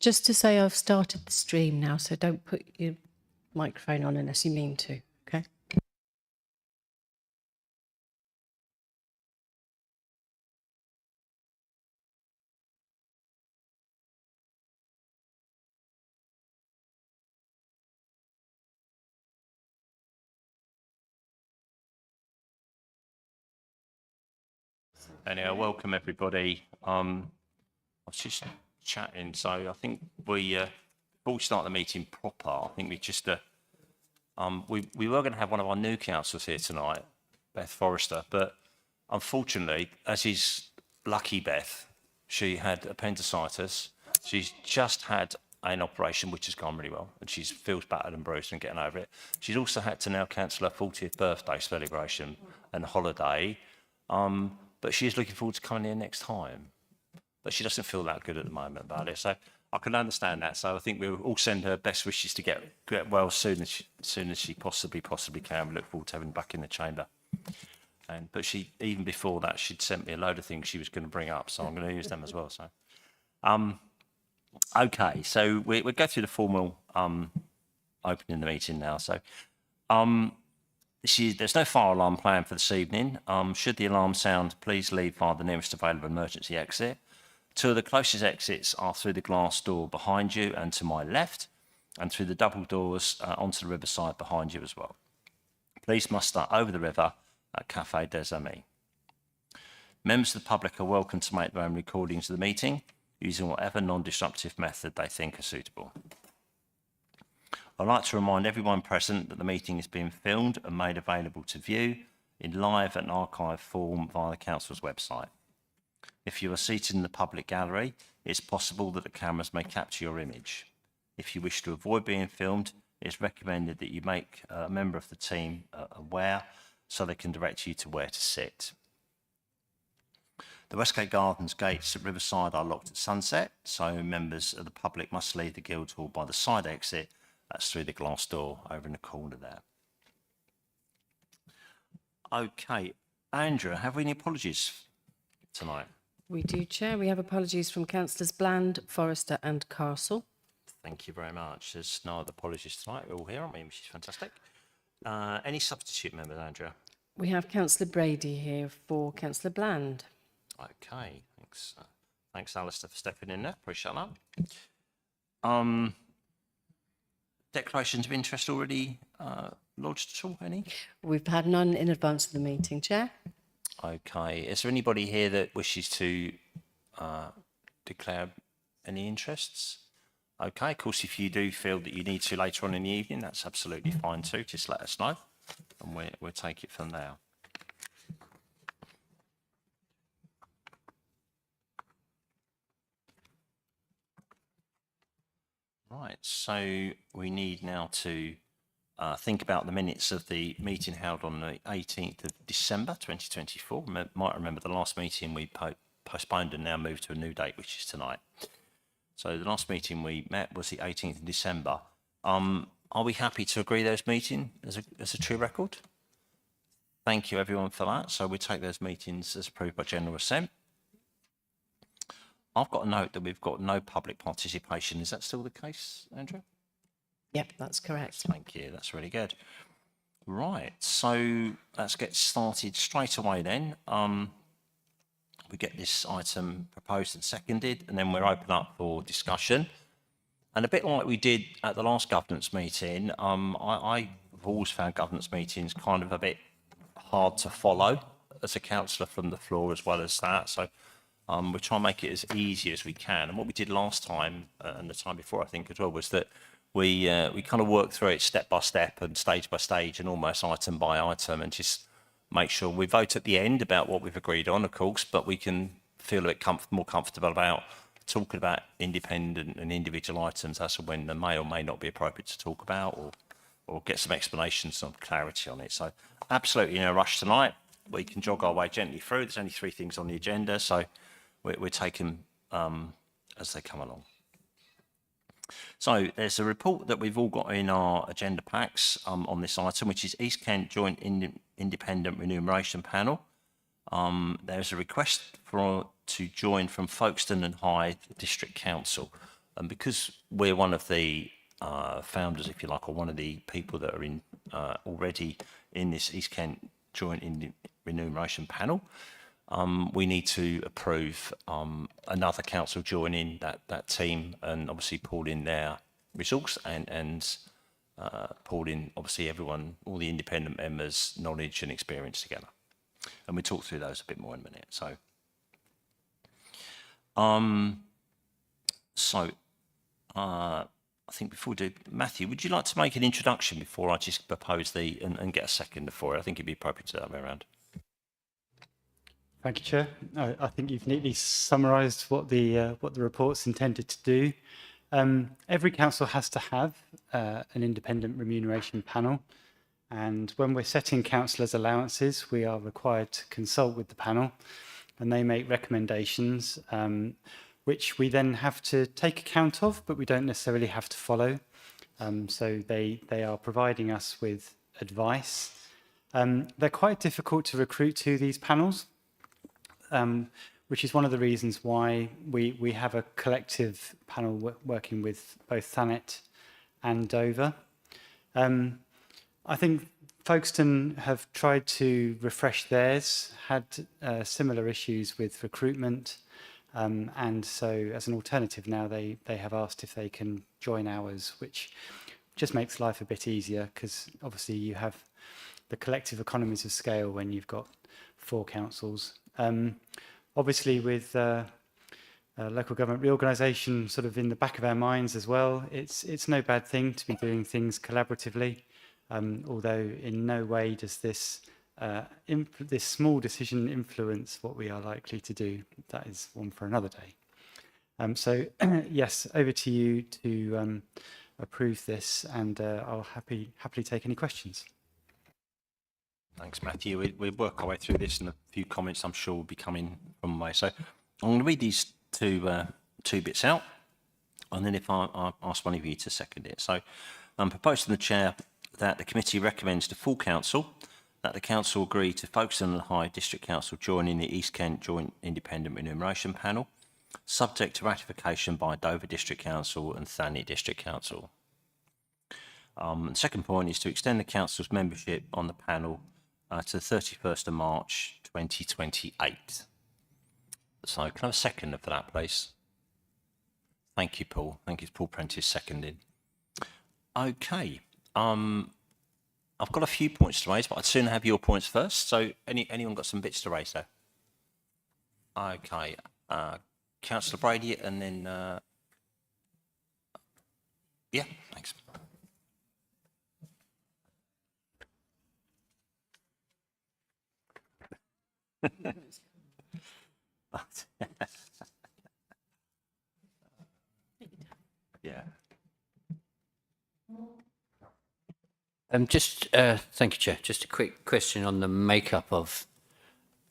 Just to say I've started the stream now, so don't put your microphone on unless you mean to, okay? Anyhow, welcome everybody. I was just chatting, so I think before we start the meeting proper, I think we were going to have one of our new councillors here tonight, Beth Forrester, but unfortunately, as is lucky Beth, she had appendicitis. She's just had an operation which has gone really well, and she feels battered and bruised and getting over it. She's also had to now cancel her 40th birthday celebration and holiday. But she is looking forward to coming here next time. But she doesn't feel that good at the moment about it. So I can understand that. So I think we'll all send her best wishes to get well as soon as she possibly can. We look forward to having her back in the chamber. But she, even before that, she'd sent me a load of things she was going to bring up. So I'm going to use them as well. So, okay. So we'll go through the formal opening the meeting now. So, there's no fire alarm planned for this evening. Should the alarm sound, please leave via the nearest available emergency exit. Two of the closest exits are through the glass door behind you and to my left, and through the double doors onto the riverside behind you as well. Please muster over the river at Café des Amis. Members of the public are welcome to make their own recordings of the meeting using whatever non-disruptive method they think are suitable. I'd like to remind everyone present that the meeting is being filmed and made available to view in live and archive form via the Council's website. If you are seated in the public gallery, it's possible that the cameras may capture your image. If you wish to avoid being filmed, it's recommended that you make a member of the team aware so they can direct you to where to sit. The Westgate Gardens gates at Riverside are locked at sunset, so members of the public must leave the Guildhall by the side exit. That's through the glass door over in the corner there. Okay, Andrew, have we any apologies tonight? We do, Chair. We have apologies from Councillors Bland, Forrester and Castle. Thank you very much. There's no other apologies tonight. We're all here, aren't we? Which is fantastic. Any substitute members, Andrea? We have Councillor Brady here for Councillor Bland. Okay, thanks. Thanks, Alistair, for stepping in there. Appreciate that. Declarations of interest already lodged at all, any? We've had none in advance of the meeting, Chair. Okay, is there anybody here that wishes to declare any interests? Okay, of course, if you do feel that you need to later on in the evening, that's absolutely fine too. Just let us know and we'll take it from there. Right, so we need now to think about the minutes of the meeting held on the 18th of December 2024. You might remember the last meeting we postponed and now moved to a new date, which is tonight. So the last meeting we met was the 18th of December. Are we happy to agree those meetings as a true record? Thank you everyone for that. So we take those meetings as approved by general assent. I've got a note that we've got no public participation. Is that still the case, Andrew? Yep, that's correct. Thank you. That's really good. Right. So let's get started straight away then. We get this item proposed and seconded, and then we're open up for discussion. And a bit like we did at the last governance meeting, I've always found governance meetings kind of a bit hard to follow as a councillor from the floor as well as that. So we try and make it as easy as we can. And what we did last time and the time before, I think, as well, was that we kind of worked through it step by step and stage by stage and almost item by item and just make sure we vote at the end about what we've agreed on, of course, but we can feel a bit more comfortable about talking about independent and individual items as and when they may or may not be appropriate to talk about or get some explanations, some clarity on it. So absolutely no rush tonight. We can jog our way gently through. There's only 3 things on the agenda, so we're taking as they come along. So there's a report that we've all got in our agenda packs on this item, which is East Kent Joint Independent Remuneration Panel. There's a request to join from Folkestone and Hythe District Council. And because we're one of the founders, if you like, or one of the people that are in already in this East Kent Joint Remuneration Panel, we need to approve another council joining that team, and obviously pull in their resource and pull in obviously everyone, all the independent members' knowledge and experience together. And we'll talk through those a bit more in a minute. I think before we do, Matthew, would you like to make an introduction before I just propose and get a second for it? I think it'd be appropriate to that way around. Thank you, Chair. I think you've neatly summarised what the report's intended to do. Every council has to have an independent remuneration panel, and when we're setting councillors' allowances, we are required to consult with the panel, and they make recommendations which we then have to take account of, but we don't necessarily have to follow. So they are providing us with advice. They're quite difficult to recruit to, these panels, which is one of the reasons why we have a collective panel working with both Thanet and Dover. I think Folkestone have tried to refresh theirs, had similar issues with recruitment, and so as an alternative now they have asked if they can join ours, which just makes life a bit easier, because obviously you have the collective economies of scale when you've got 4 councils. Obviously with local government reorganisation sort of in the back of our minds as well, it's no bad thing to be doing things collaboratively, although in no way does this small decision influence what we are likely to do. That is one for another day. So yes, over to you to approve this, and I'll happily take any questions. Thanks, Matthew. We'll work our way through this, and a few comments I'm sure will be coming from my way. So I'm going to read these two bits out, and then if I ask one of you to second it. So I'm proposing the chair that the committee recommends to full council that the council agree to Folkestone and Hyde District Council joining the East Kent Joint Independent Remuneration Panel, subject to ratification by Dover District Council and Thanet District Council. The second point is to extend the council's membership on the panel to the 31st of March 2028. So can I have a second for that, please? Thank you, Paul. Thank you, Paul Prentice, seconded. Okay. I've got a few points to raise, but I'd sooner have your points first. So anyone got some bits to raise there? Okay. Councillor Brady, and then... yeah, thanks. Yeah. Thank you, Chair. Just a quick question on the makeup of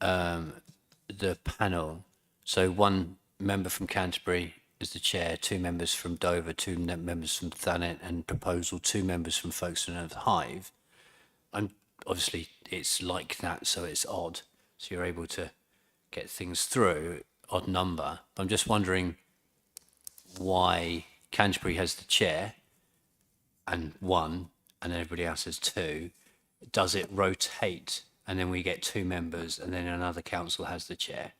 the panel. So 1 member from Canterbury is the chair, 2 members from Dover, 2 members from Thanet, and proposal 2 members from Folkestone and Hythe. And obviously it's like that, so it's odd. So you're able to get things through, odd number. I'm just wondering why Canterbury has the chair and 1, and then everybody else has 2. Does it rotate, and then we get 2 members, and then another council has the chair,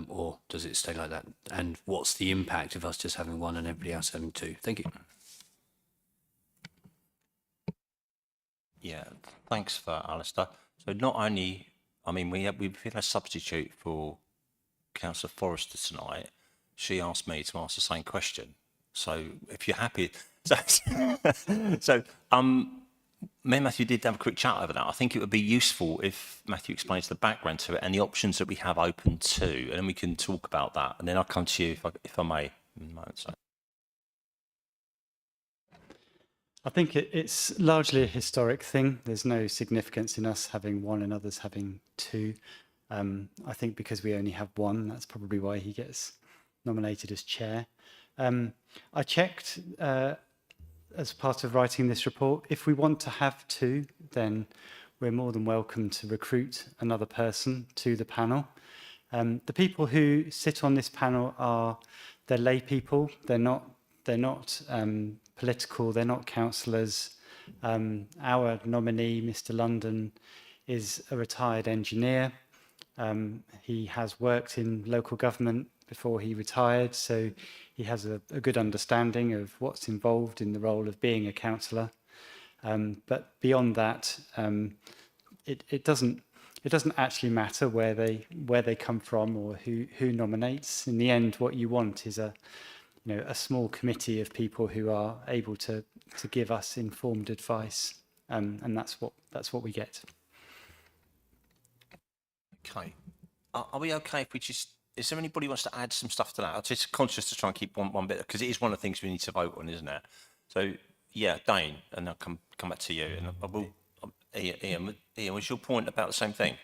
or does it stay like that? And what's the impact of us just having 1 and everybody else having 2? Thank you. Yeah, thanks for that, Alistair. So not only, I mean, we've had a substitute for Councillor Forrester tonight. She asked me to ask the same question. So if you're happy, so me and Matthew did have a quick chat over that. I think it would be useful if Matthew explains the background to it and the options that we have open to, and then we can talk about that. And then I'll come to you if I may. In a moment, so. I think it's largely a historic thing. There's no significance in us having 1 and others having 2. I think because we only have 1, that's probably why he gets nominated as chair. I checked as part of writing this report. If we want to have 2, then we're more than welcome to recruit another person to the panel. The people who sit on this panel they're lay people. They're not not political. They're not councillors. Our nominee, Mr. London, is a retired engineer. He has worked in local government before he retired, so he has a good understanding of what's involved in the role of being a councillor. But beyond that, it doesn't actually matter where they come from or who nominates. In the end, what you want is a small committee of people who are able to give us informed advice, and that's what we get. Okay. Are we okay if we just, is there anybody who wants to add some stuff to that? I'm just conscious to try and keep one bit, because it is one of the things we need to vote on, isn't it? So, yeah, Dane, and I'll come back to you. And I will, Ian, was your point about the same thing?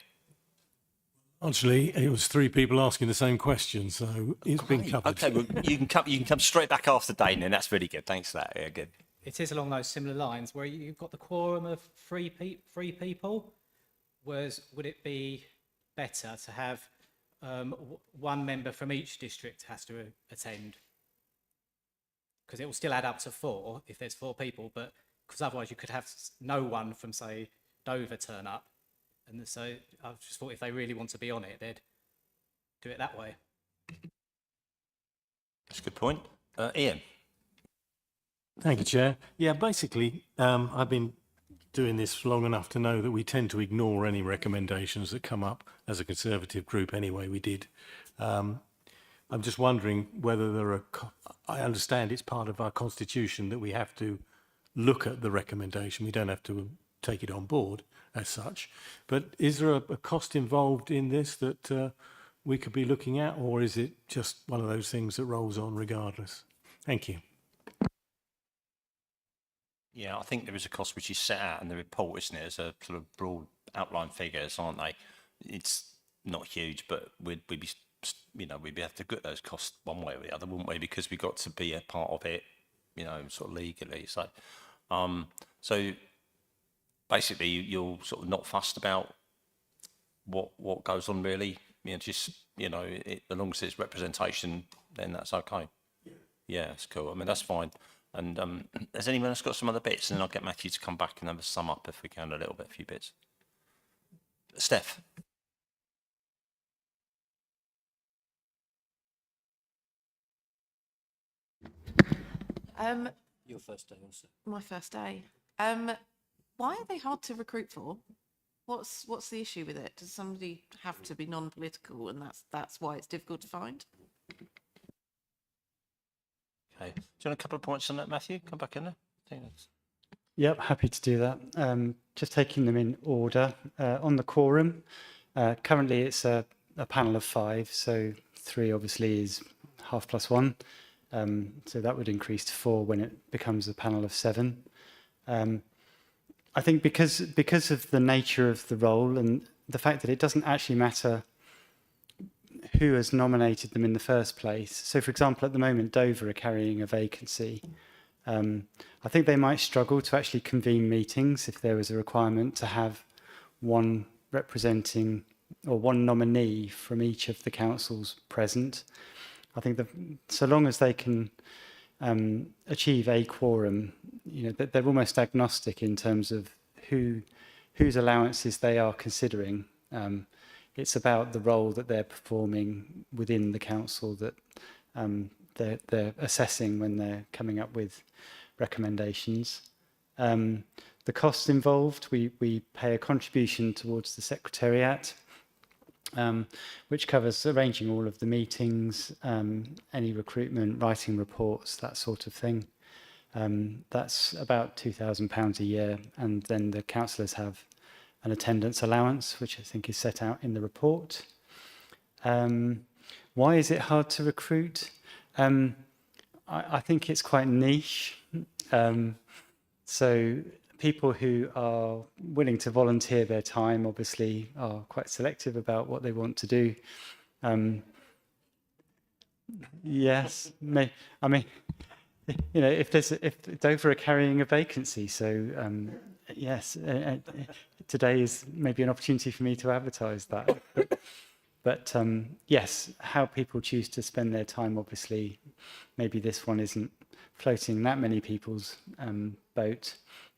Actually, it was 3 people asking the same question, so it's been covered. Okay, well, you can come straight back after Dane, then. That's really good. Thanks for that. Yeah, good. It is along those similar lines where you've got the quorum of three people. Would it be better to have one member from each district has to attend? Because it will still add up to 4 if there's 4 people, but because otherwise you could have no one from, say, Dover turn up. And so I just thought if they really want to be on it, they'd do it that way. That's a good point. Ian? Thank you, Chair. Yeah, basically, I've been doing this long enough to know that we tend to ignore any recommendations that come up as a Conservative group anyway, we did. I'm just wondering whether there are, I understand it's part of our constitution that we have to look at the recommendation. We don't have to take it on board as such. But is there a cost involved in this that we could be looking at, or is it just one of those things that rolls on regardless? Thank you. Yeah, I think there is a cost which is set out in the report, isn't it? There's a sort of broad outline figures, aren't they? It's not huge, but we'd be, we'd have to get those costs one way or the other, wouldn't we? Because we got to be a part of it, sort of legally. So, so basically, you're sort of not fussed about what goes on, really. Just as long as it's representation, then that's okay. Yeah, that's cool. I mean, that's fine. And has anyone else got some other bits? And then I'll get Matthew to come back and have a sum up if we can, a few bits. Steph. Your first day also. My first day. Why are they hard to recruit for? What's the issue with it? Does somebody have to be non-political, and that's why it's difficult to find? Okay. Do you want a couple of points on that, Matthew? Come back in there. I think that's... Yep, happy to do that. Just taking them in order. On the quorum, currently it's a panel of 5, so 3 obviously is half plus 1. So that would increase to 4 when it becomes a panel of 7. I think because of the nature of the role and the fact that it doesn't actually matter who has nominated them in the first place. So, for example, at the moment, Dover are carrying a vacancy. I think they might struggle to actually convene meetings if there was a requirement to have one representing or one nominee from each of the councils present. I think that so long as they can achieve a quorum, they're almost agnostic in terms of whose allowances they are considering. It's about the role that they're performing within the council that they're assessing when they're coming up with recommendations. The costs involved, we pay a contribution towards the Secretariat, which covers arranging all of the meetings, any recruitment, writing reports, that sort of thing. That's about £2,000 a year, and then the councillors have an attendance allowance, which I think is set out in the report. Why is it hard to recruit? I think it's quite niche. So people who are willing to volunteer their time obviously are quite selective about what they want to do. Yes, I mean, if Dover are carrying a vacancy, so yes, today is maybe an opportunity for me to advertise that. But yes, how people choose to spend their time, obviously, maybe this one isn't floating that many people's boat.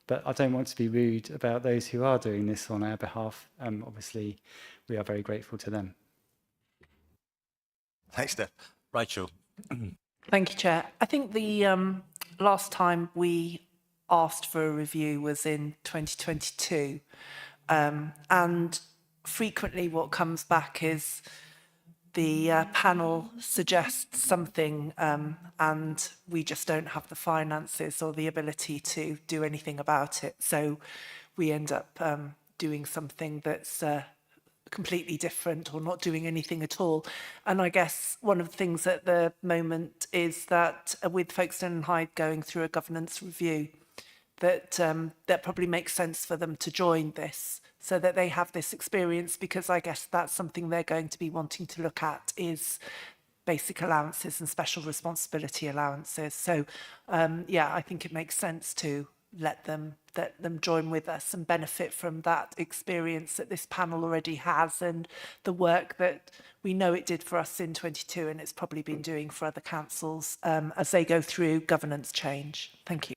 But I don't want to be rude about those who are doing this on our behalf. Obviously, we are very grateful to them. Thanks, Steph. Rachel. Thank you, Chair. I think the last time we asked for a review was in 2022. And frequently what comes back is the panel suggests something and we just don't have the finances or the ability to do anything about it. So we end up doing something that's completely different or not doing anything at all. And I guess one of the things at the moment is that with Folkestone and Hyde going through a governance review, that that probably makes sense for them to join this so that they have this experience, because I guess that's something they're going to be wanting to look at is basic allowances and special responsibility allowances. So yeah, I think it makes sense to let them join with us and benefit from that experience that this panel already has and the work that we know it did for us in 22 and it's probably been doing for other councils as they go through governance change. Thank you.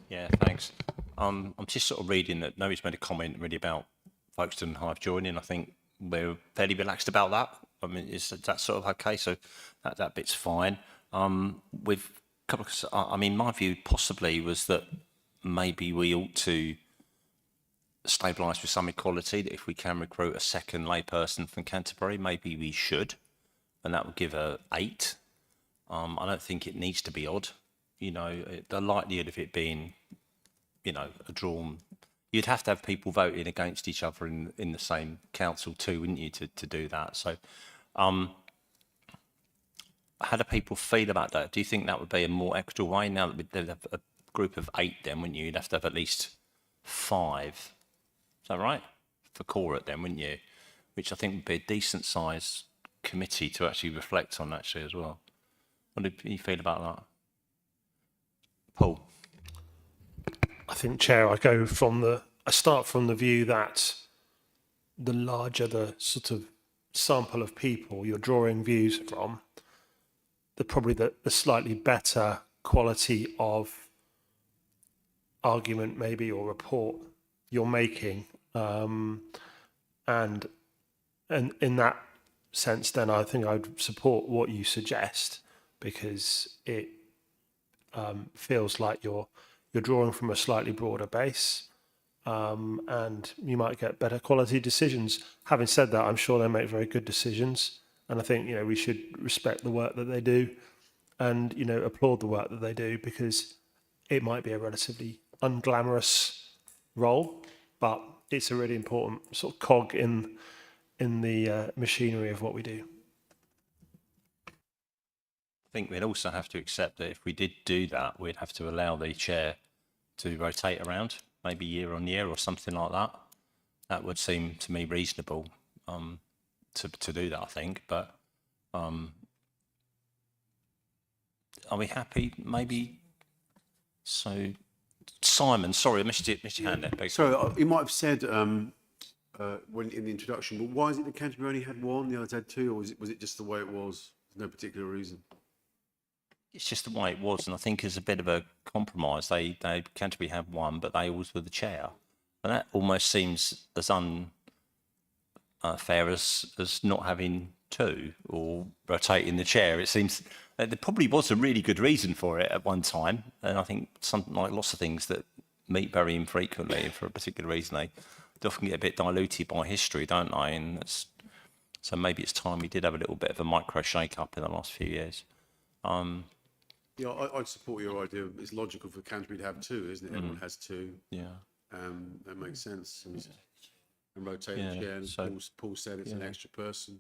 Yeah, thanks. I'm just sort of reading that nobody's made a comment really about Folkestone and Hyde joining. I think we're fairly relaxed about that. I mean, is that sort of okay? So that bit's fine. With a couple of, I mean, my view possibly was that maybe we ought to stabilise with some equality, that if we can recruit a second layperson from Canterbury, maybe we should, and that would give her 8. I don't think it needs to be odd. You know, the likelihood of it being, you know, a drawn, you'd have to have people voting against each other in the same council too, wouldn't you, to do that? So how do people feel about that? Do you think that would be a more equitable way now that we'd have a group of 8 then, wouldn't you? You'd have to have at least 5. Is that right? For Corat then, wouldn't you? Which I think would be a decent size committee to actually reflect on actually as well. What do you feel about that? Paul? I think, Chair, I start from the view that the larger the sort of sample of people you're drawing views from, the slightly better quality of argument maybe or report you're making. And in that sense, then I think I'd support what you suggest, because it feels like you're drawing from a slightly broader base, and you might get better quality decisions. Having said that, I'm sure they make very good decisions, and I think, you know, we should respect the work that they do and, you know, applaud the work that they do, because it might be a relatively unglamorous role, but it's a really important sort of cog in the machinery of what we do. I think we'd also have to accept that if we did do that, we'd have to allow the chair to rotate around, maybe year on year or something like that. That would seem to me reasonable to do that, I think. But are we happy? Maybe. So, Simon, sorry, I missed your hand there. Sorry, you might have said when in the introduction, but why is it that Canterbury only had 1, the others had 2, or was it just the way it was? There's no particular reason. It's just the way it was, and I think as a bit of a compromise, they Canterbury had 1, but they always were the chair, and that almost seems as unfair as not having 2 or rotating the chair. It seems there probably was a really good reason for it at one time, and I think something like lots of things that meet very infrequently and for a particular reason, they often get a bit diluted by history, don't they? And so maybe it's time we did have a little bit of a micro shake-up in the last few years. Yeah, I'd support your idea. It's logical for Canterbury to have 2, isn't it? Everyone has 2. Yeah. That makes sense. And rotate the chair. And so- Paul said it's an extra person.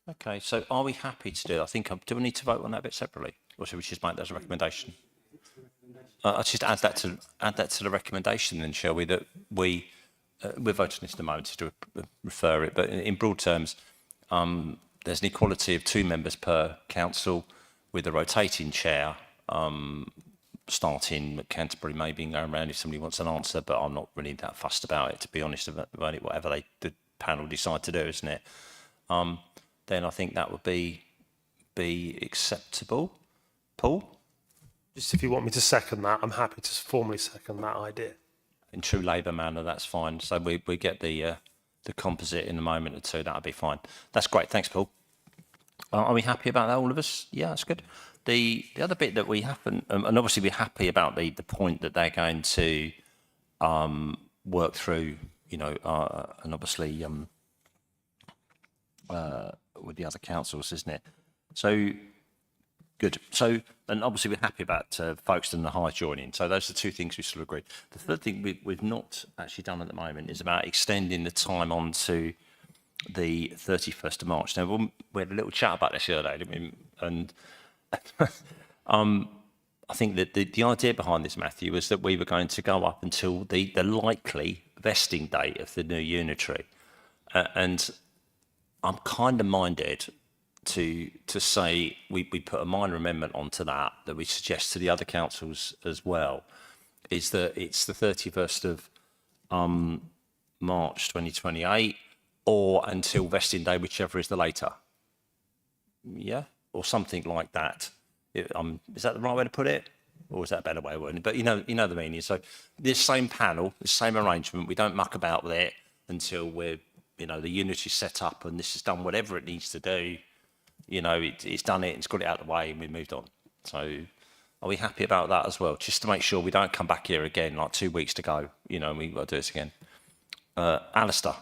Okay, so are we happy to do it? I think, do we need to vote on that bit separately? Or should we just make that as a recommendation? I'll just add that to the recommendation then, shall we? That we're voting this in a moment to refer it, but in broad terms, there's an equality of 2 members per council with a rotating chair, starting at Canterbury, maybe going around if somebody wants an answer, but I'm not really that fussed about it, to be honest, about it, whatever the panel decide to do, isn't it? then I think that would be acceptable. Paul? Just if you want me to second that, I'm happy to formally second that idea. In true Labour manner, that's fine. So we get the composite in a moment or two. That'll be fine. That's great. Thanks, Paul. Are we happy about that, all of us? Yeah, that's good. The other bit that we haven't, and obviously we're happy about the point that they're going to work through, you know, and obviously with the other councils, isn't it? So good. So, and obviously we're happy about Folkestone and the High joining. So those are the two things we sort of agree. The third thing we've not actually done at the moment is about extending the time on to the 31st of March. Now, we had a little chat about this the other day, didn't we? And I think that the idea behind this, Matthew, was that we were going to go up until the likely vesting date of the new unitary. And I'm kind of minded to say we put a minor amendment onto that we suggest to the other councils as well, is that it's the 31st of March 2028 or until vesting day, whichever is the later. Yeah, or something like that. Is that the right way to put it? Or is that a better way of wording it? But you know the meaning. So this same panel, the same arrangement, we don't muck about with it until we're, you know, the unity's set up and this has done whatever it needs to do. You know, it's done it, it's got it out of the way and we moved on. So are we happy about that as well? Just to make sure we don't come back here again, like 2 weeks to go, you know, and we've got to do this again. Alistair.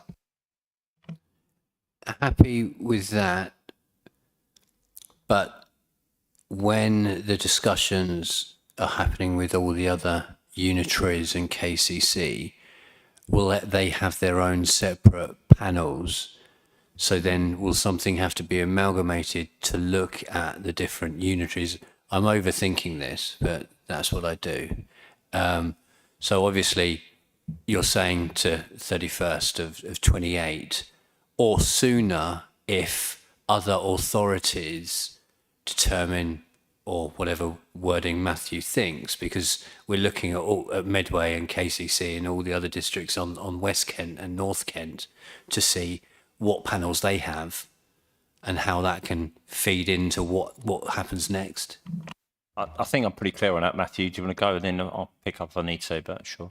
Happy with that, but when the discussions are happening with all the other unitaries and KCC, will they have their own separate panels? So then will something have to be amalgamated to look at the different unitaries? I'm overthinking this, but that's what I do. So obviously you're saying to 31st of 28 or sooner if other authorities determine, or whatever wording Matthew thinks, because we're looking at Medway and KCC and all the other districts on West Kent and North Kent to see what panels they have and how that can feed into what happens next. I think I'm pretty clear on that, Matthew. Do you want to go? And then I'll pick up if I need to, but sure.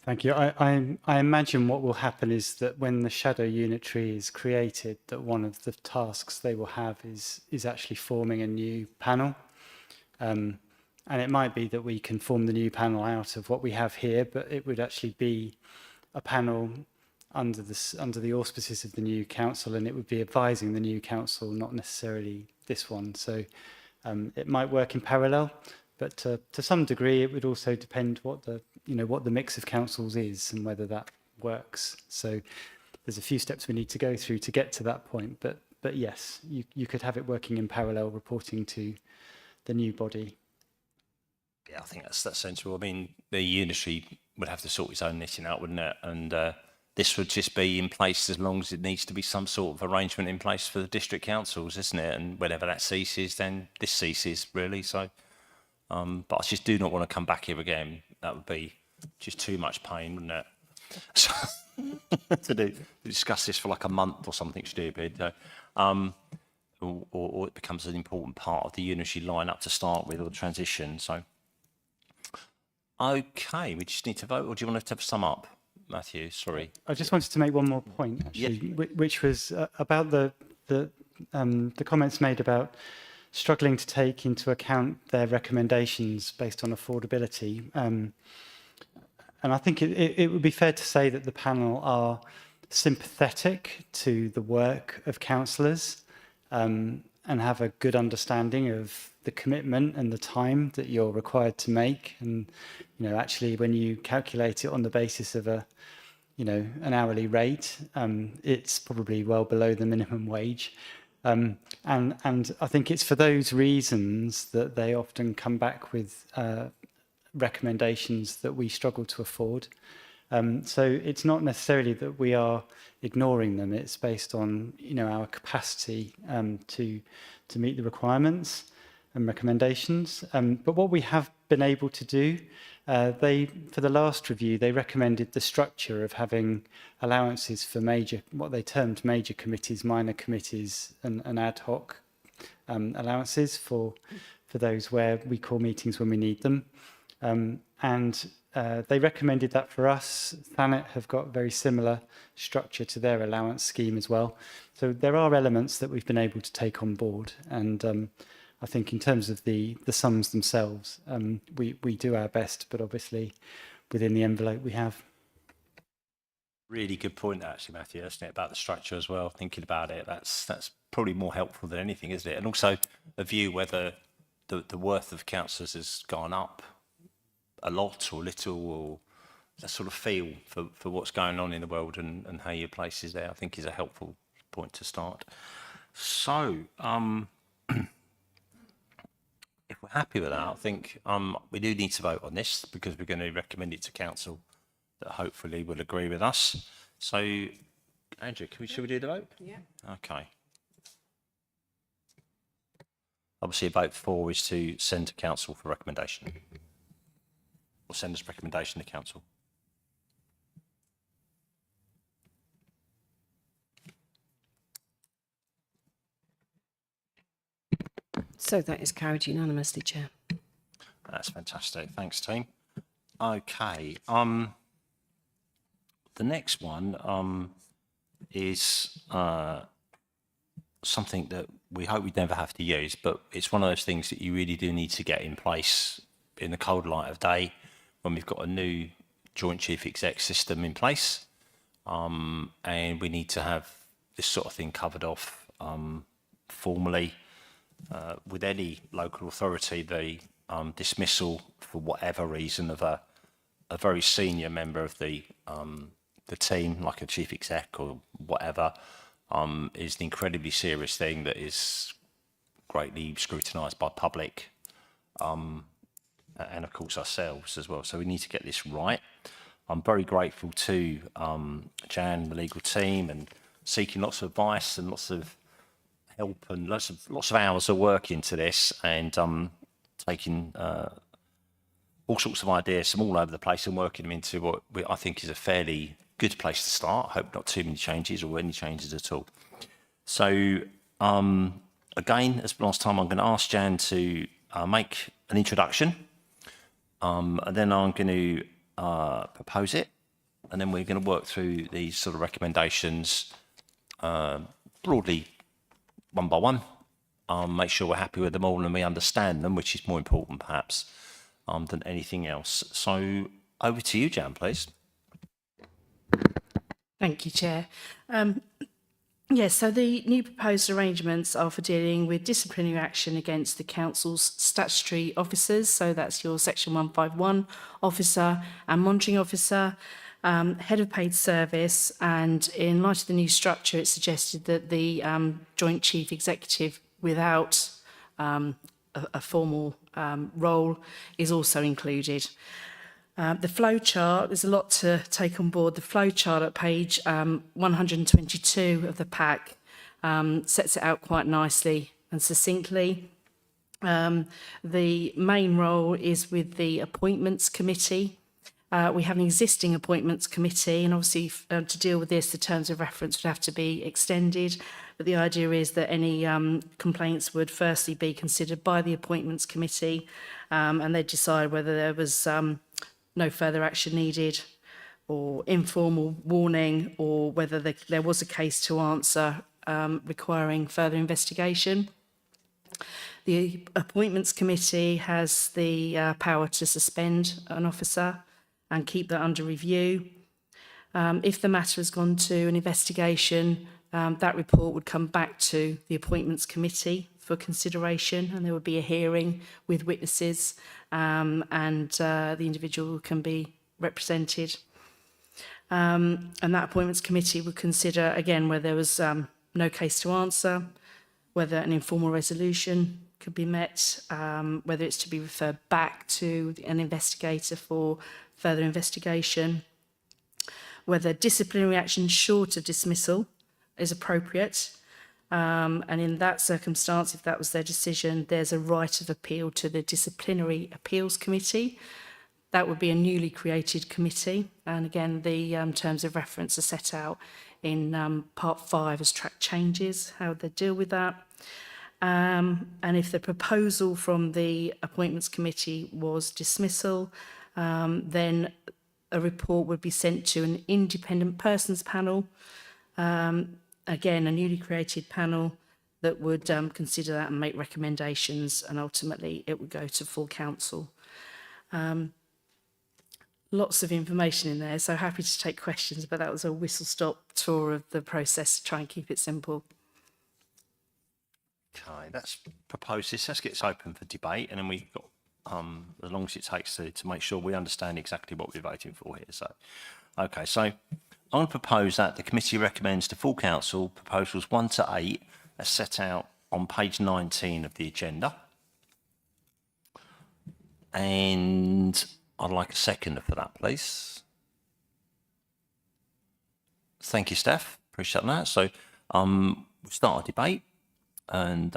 Thank you. I imagine what will happen is that when the shadow unitary is created, that one of the tasks they will have is actually forming a new panel. And it might be that we can form the new panel out of what we have here, but it would actually be a panel under the auspices of the new council, and it would be advising the new council, not necessarily this one. So it might work in parallel, but to some degree, it would also depend what the mix of councils is and whether that works. So there's a few steps we need to go through to get to that point. But yes, you could have it working in parallel, reporting to the new body. Yeah, I think that's sensible. I mean, the unitary would have to sort its own knitting out, wouldn't it? And this would just be in place as long as it needs to be some sort of arrangement in place for the district councils, isn't it? And whenever that ceases, then this ceases, really. So, but I just do not want to come back here again. That would be just too much pain, wouldn't it? So, to discuss this for like a month or something stupid. Or it becomes an important part of the unitary lineup to start with, or the transition. So, okay, we just need to vote, or do you want to sum up, Matthew? Sorry. I just wanted to make one more point, actually, which was about the comments made about struggling to take into account their recommendations based on affordability. And I think it would be fair to say that the panel are sympathetic to the work of councillors and have a good understanding of the commitment and the time that you're required to make. And, you know, actually, when you calculate it on the basis of an hourly rate, it's probably well below the minimum wage. And I think it's for those reasons that they often come back with recommendations that we struggle to afford. So it's not necessarily that we are ignoring them. It's based on, our capacity to meet the requirements. and recommendations. But what we have been able to do, for the last review, they recommended the structure of having allowances for what they termed major committees, minor committees, and ad hoc allowances for those where we call meetings when we need them. They recommended that for us. Thanet have got a very similar structure to their allowance scheme as well. So there are elements that we've been able to take on board. And I think in terms of the sums themselves, we do our best, but obviously within the envelope we have. Really good point, actually, Matthew, isn't it, about the structure as well? Thinking about it, that's probably more helpful than anything, isn't it? And also a view whether the worth of councillors has gone up a lot or little, or that sort of feel for what's going on in the world and how your place is there, I think is a helpful point to start. So, if we're happy with that, I think we do need to vote on this because we're going to recommend it to council that hopefully will agree with us. So, Andrew, should we do the vote? Yeah. Okay. Obviously, a vote for is to send to council for recommendation. Or send us recommendation to council. So that is carried unanimously, Chair. That's fantastic. Thanks, team. Okay. The next one is something that we hope we never have to use, but it's one of those things that you really do need to get in place in the cold light of day when we've got a new joint chief exec system in place, and we need to have this sort of thing covered off formally. With any local authority, the dismissal for whatever reason of a very senior member of the team, like a chief exec or whatever, is an incredibly serious thing that is greatly scrutinised by public, and of course ourselves as well. So we need to get this right. I'm very grateful to Jan, the legal team, and seeking lots of advice and lots of help and lots of hours of work into this, and taking all sorts of ideas from all over the place and working them into what I think is a fairly good place to start. I hope not too many changes or any changes at all. So again, as last time, I'm going to ask Jan to make an introduction, and then I'm going to propose it, and then we're going to work through these sort of recommendations broadly, one by one, make sure we're happy with them all and we understand them, which is more important perhaps than anything else. So over to you, Jan, please. Thank you, Chair. Yes, so the new proposed arrangements are for dealing with disciplinary action against the council's statutory officers. So that's your Section 151 officer and monitoring officer, head of paid service, and in light of the new structure, it's suggested that the joint chief executive without a formal role is also included. The flow chart, there's a lot to take on board. The flow chart at page 122 of the pack sets it out quite nicely and succinctly. The main role is with the appointments committee. We have an existing appointments committee, and obviously to deal with this, the terms of reference would have to be extended. But the idea is that any complaints would firstly be considered by the appointments committee, and they'd decide whether there was no further action needed or informal warning, or whether there was a case to answer requiring further investigation. The appointments committee has the power to suspend an officer and keep that under review. If the matter has gone to an investigation, that report would come back to the appointments committee for consideration, and there would be a hearing with witnesses, and the individual can be represented. And that appointments committee would consider, again, whether there was no case to answer, whether an informal resolution could be met, whether it's to be referred back to an investigator for further investigation, whether disciplinary action short of dismissal is appropriate, And in that circumstance, if that was their decision, there's a right of appeal to the Disciplinary Appeals Committee. That would be a newly created committee. And again, the terms of reference are set out in part 5 as track changes, how they deal with that. And if the proposal from the Appointments Committee was dismissal, then a report would be sent to an independent persons panel, again, a newly created panel that would consider that and make recommendations, and ultimately it would go to full council. Lots of information in there, so happy to take questions, but that was a whistle-stop tour of the process to try and keep it simple. Okay, that's proposed this. Let's get this open for debate, and then we've got as long as it takes to make sure we understand exactly what we're voting for here. So, okay, so I'm going to propose that the committee recommends to full council proposals 1 to 8 as set out on page 19 of the agenda. And I'd like a seconder for that, please. Thank you, Steph. Appreciate that. So we'll start a debate. And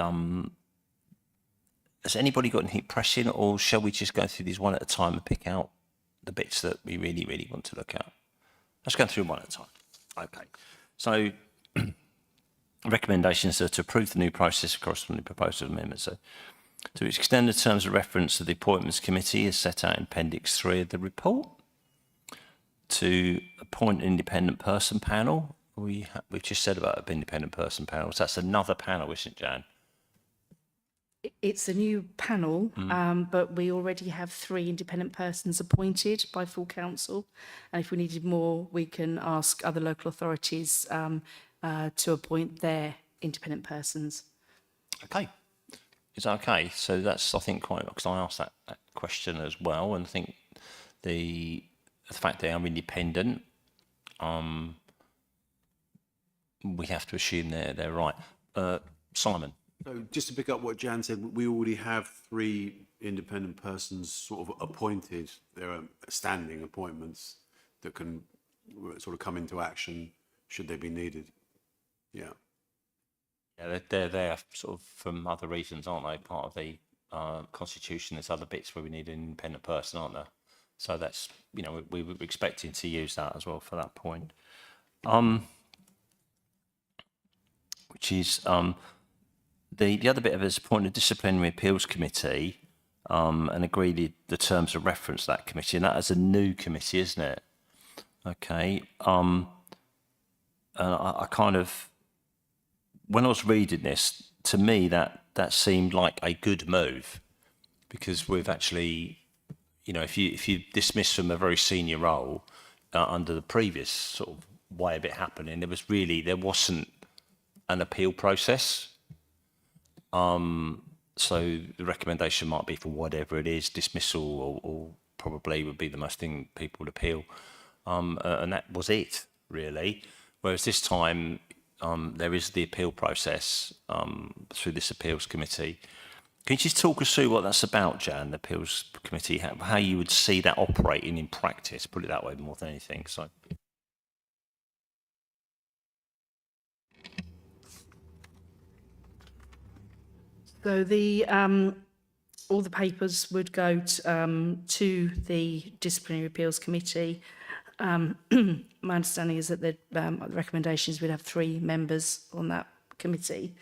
has anybody got anything pressing, or shall we just go through these one at a time and pick out the bits that we really, really want to look at? Let's go through one at a time. Okay. So recommendations are to approve the new process across from the proposed amendments. So to extend the terms of reference to the Appointments Committee as set out in Appendix 3 of the report. To appoint an independent person panel. We've just said about an independent person panels. That's another panel, isn't it, Jan? It's a new panel, but we already have 3 independent persons appointed by full council. And if we needed more, we can ask other local authorities to appoint their independent persons. Okay. Is that okay? So that's, I think, quite, because I asked that question as well, and I think the fact they are independent, we have to assume they're right. Simon. So just to pick up what Jan said, we already have 3 independent persons sort of appointed. There are standing appointments that can sort of come into action should they be needed. Yeah. Yeah, they're there sort of from other reasons, aren't they? Part of the constitution. There's other bits where we need an independent person, aren't there? So that's, you know, we were expecting to use that as well for that point. Which is the other bit of it is appoint a disciplinary appeals committee and agree the terms of reference to that committee, and that is a new committee, isn't it? Okay. And I kind of, when I was reading this, to me that seemed like a good move, because we've actually, you know, if you dismiss from a very senior role under the previous sort of way of it happening, there wasn't an appeal process. So the recommendation might be for whatever it is, dismissal or probably would be the most thing people would appeal. And that was it, really. Whereas this time, there is the appeal process through this appeals committee. Can you just talk us through what that's about, Jan, the appeals committee, how you would see that operating in practice, put it that way more than anything? So. So the all the papers would go to the Disciplinary Appeals Committee. My understanding is that the recommendations would have 3 members on that committee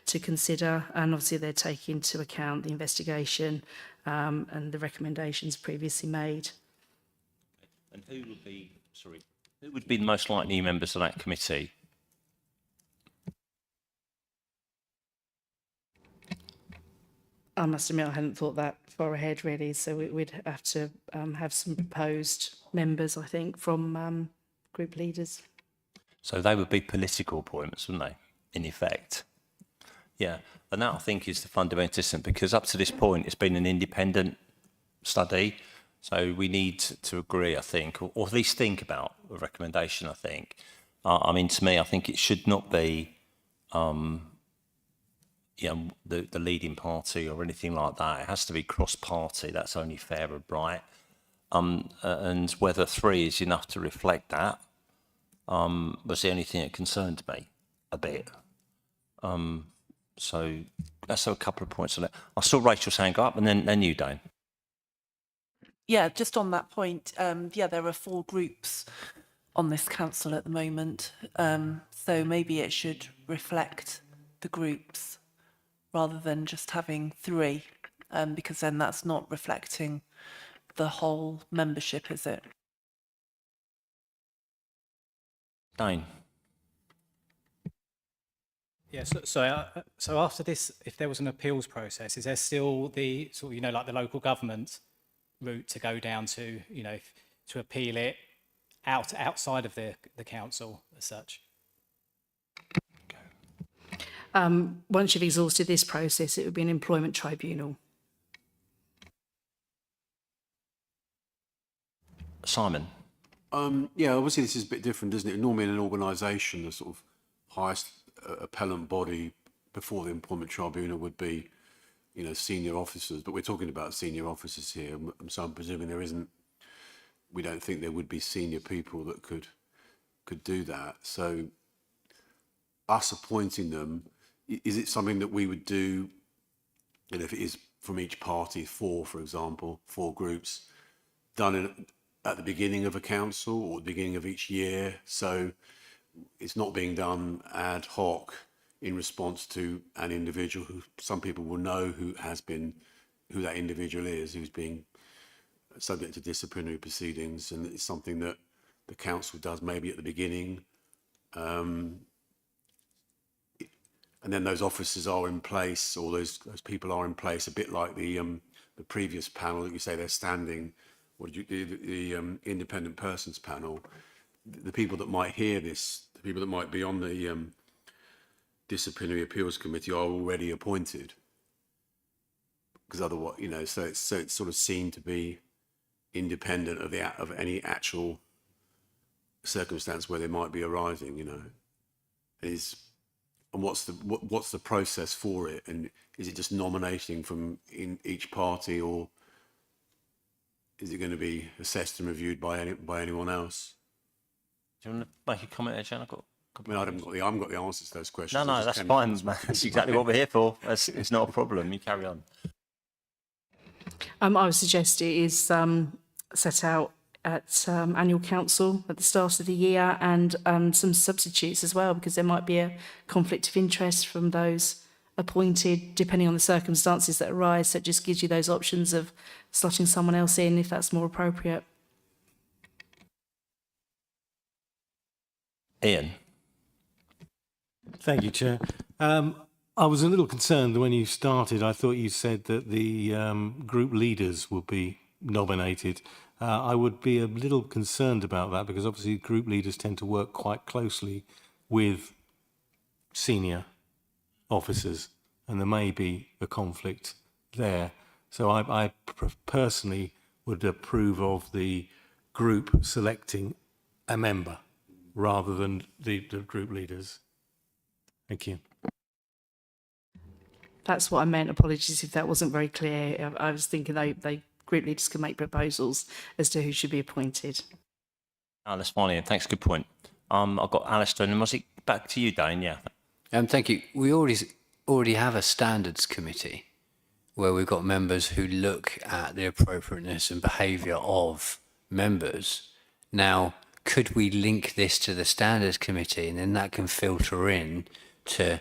to consider, and obviously they take into account the investigation and the recommendations previously made. And who would be the most likely members of that committee? I must admit I hadn't thought that far ahead, really, so we'd have to have some proposed members, I think, from group leaders. So they would be political appointments, wouldn't they, in effect? Yeah, and that, I think, is the fundamental difference, because up to this point it's been an independent study, so we need to agree, I think, or at least think about a recommendation, I think. I mean, to me, I think it should not be you know, the leading party or anything like that. It has to be cross-party. That's only fair and right. And whether 3 is enough to reflect that was the only thing that concerned me a bit. So that's a couple of points on it. I saw Rachel's hand go up, and then you, Dane. Yeah, just on that point, there are 4 groups on this council at the moment. So maybe it should reflect the groups rather than just having 3, because then that's not reflecting the whole membership, is it? Dane. Yeah, so after this, if there was an appeals process, is there still the sort of, like the local government route to go down to, to appeal it outside of the council as such? Once you've exhausted this process, it would be an employment tribunal. Simon. Yeah, obviously this is a bit different, isn't it? Normally in an organisation, the sort of highest appellant body before the employment tribunal would be, senior officers. But we're talking about senior officers here, so I'm presuming we don't think there would be senior people that could do that. So us appointing them, is it something that we would do, if it is from each party, 4, for example, 4 groups, done at the beginning of a council or the beginning of each year? So it's not being done ad hoc in response to an individual who some people will know who that individual is, who's being subject to disciplinary proceedings, and it's something that the council does maybe at the beginning. And then those officers are in place, or those people are in place, a bit like the previous panel that you say they're standing, the independent persons panel. The people that might hear this, the people that might be on the disciplinary appeals committee are already appointed, because otherwise, so it's sort of seen to be independent of any actual circumstance where they might be arising. And what's the process for it? And is it just nominating from in each party, or is it going to be assessed and reviewed by anyone else? Do you want to make a comment there, Jan? I haven't got the answers to those questions. No, that's fine, man. That's exactly what we're here for. It's not a problem. You carry on. I would suggest it is set out at annual council at the start of the year, and some substitutes as well, because there might be a conflict of interest from those appointed, depending on the circumstances that arise. So it just gives you those options of slotting someone else in if that's more appropriate. Ian. Thank you, Chair. I was a little concerned when you started. I thought you said that the group leaders would be nominated. I would be a little concerned about that, because obviously group leaders tend to work quite closely with senior officers, and there may be a conflict there. So I personally would approve of the group selecting a member rather than the group leaders. Thank you. That's what I meant. Apologies if that wasn't very clear. I was thinking they group leaders can make proposals as to who should be appointed. That's fine, Ian. Thanks. Good point. I've got Alistair, and was it back to you, Dane? Yeah. Thank you. We already have a standards committee where we've got members who look at the appropriateness and behaviour of members. Now, could we link this to the standards committee, and then that can filter in to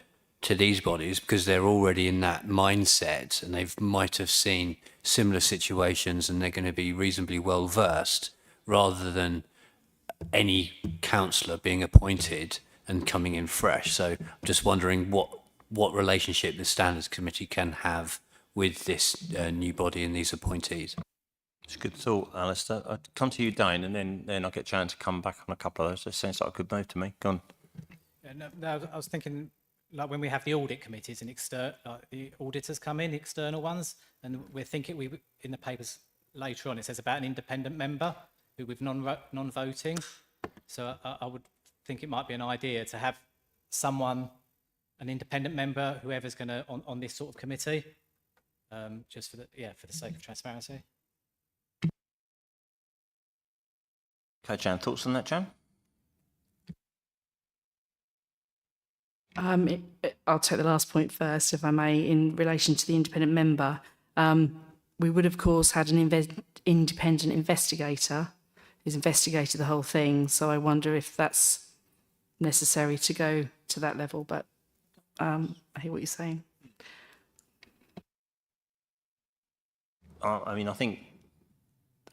these bodies, because they're already in that mindset and they might have seen similar situations and they're going to be reasonably well versed, rather than any councillor being appointed and coming in fresh. So I'm just wondering what relationship the standards committee can have with this new body and these appointees. It's a good thought, Alistair. I'll come to you, Dane, and then I'll get Jan to come back on a couple of those. That sounds like a good move to me. Go on. No, I was thinking, like when we have the audit committees and like the auditors come in, external ones, and we're thinking in the papers later on it says about an independent member who with non-voting. So I would think it might be an idea to have someone, an independent member, whoever's going to on this sort of committee, just for the sake of transparency. Okay, Jan, thoughts on that, Jan? I'll take the last point first, if I may, in relation to the independent member. We would, of course, had an independent investigator who's investigated the whole thing. So I wonder if that's necessary to go to that level. But I hear what you're saying. I mean, I think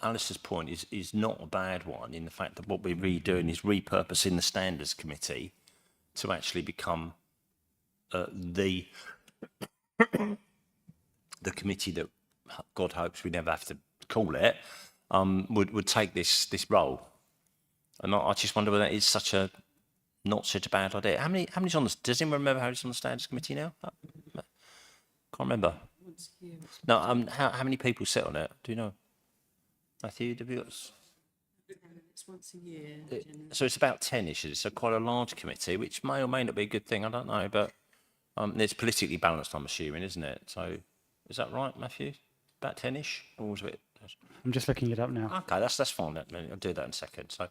Alistair's point is not a bad one, in the fact that what we're really doing is repurposing the Standards Committee to actually become the committee that God hopes we never have to call it, would take this role. And I just wonder whether it's not such a bad idea. How many's on the? Does anyone remember how it's on the Standards Committee now? Can't remember. No. How many people sit on it? Do you know? Matthew, have you got? It's once a year. So it's about 10 issues. So quite a large committee, which may or may not be a good thing. I don't know, but it's politically balanced, I'm assuming, isn't it? So is that right, Matthew? About 10-ish, or was it? I'm just looking it up now. Okay, that's fine. I'll do that in a second. So,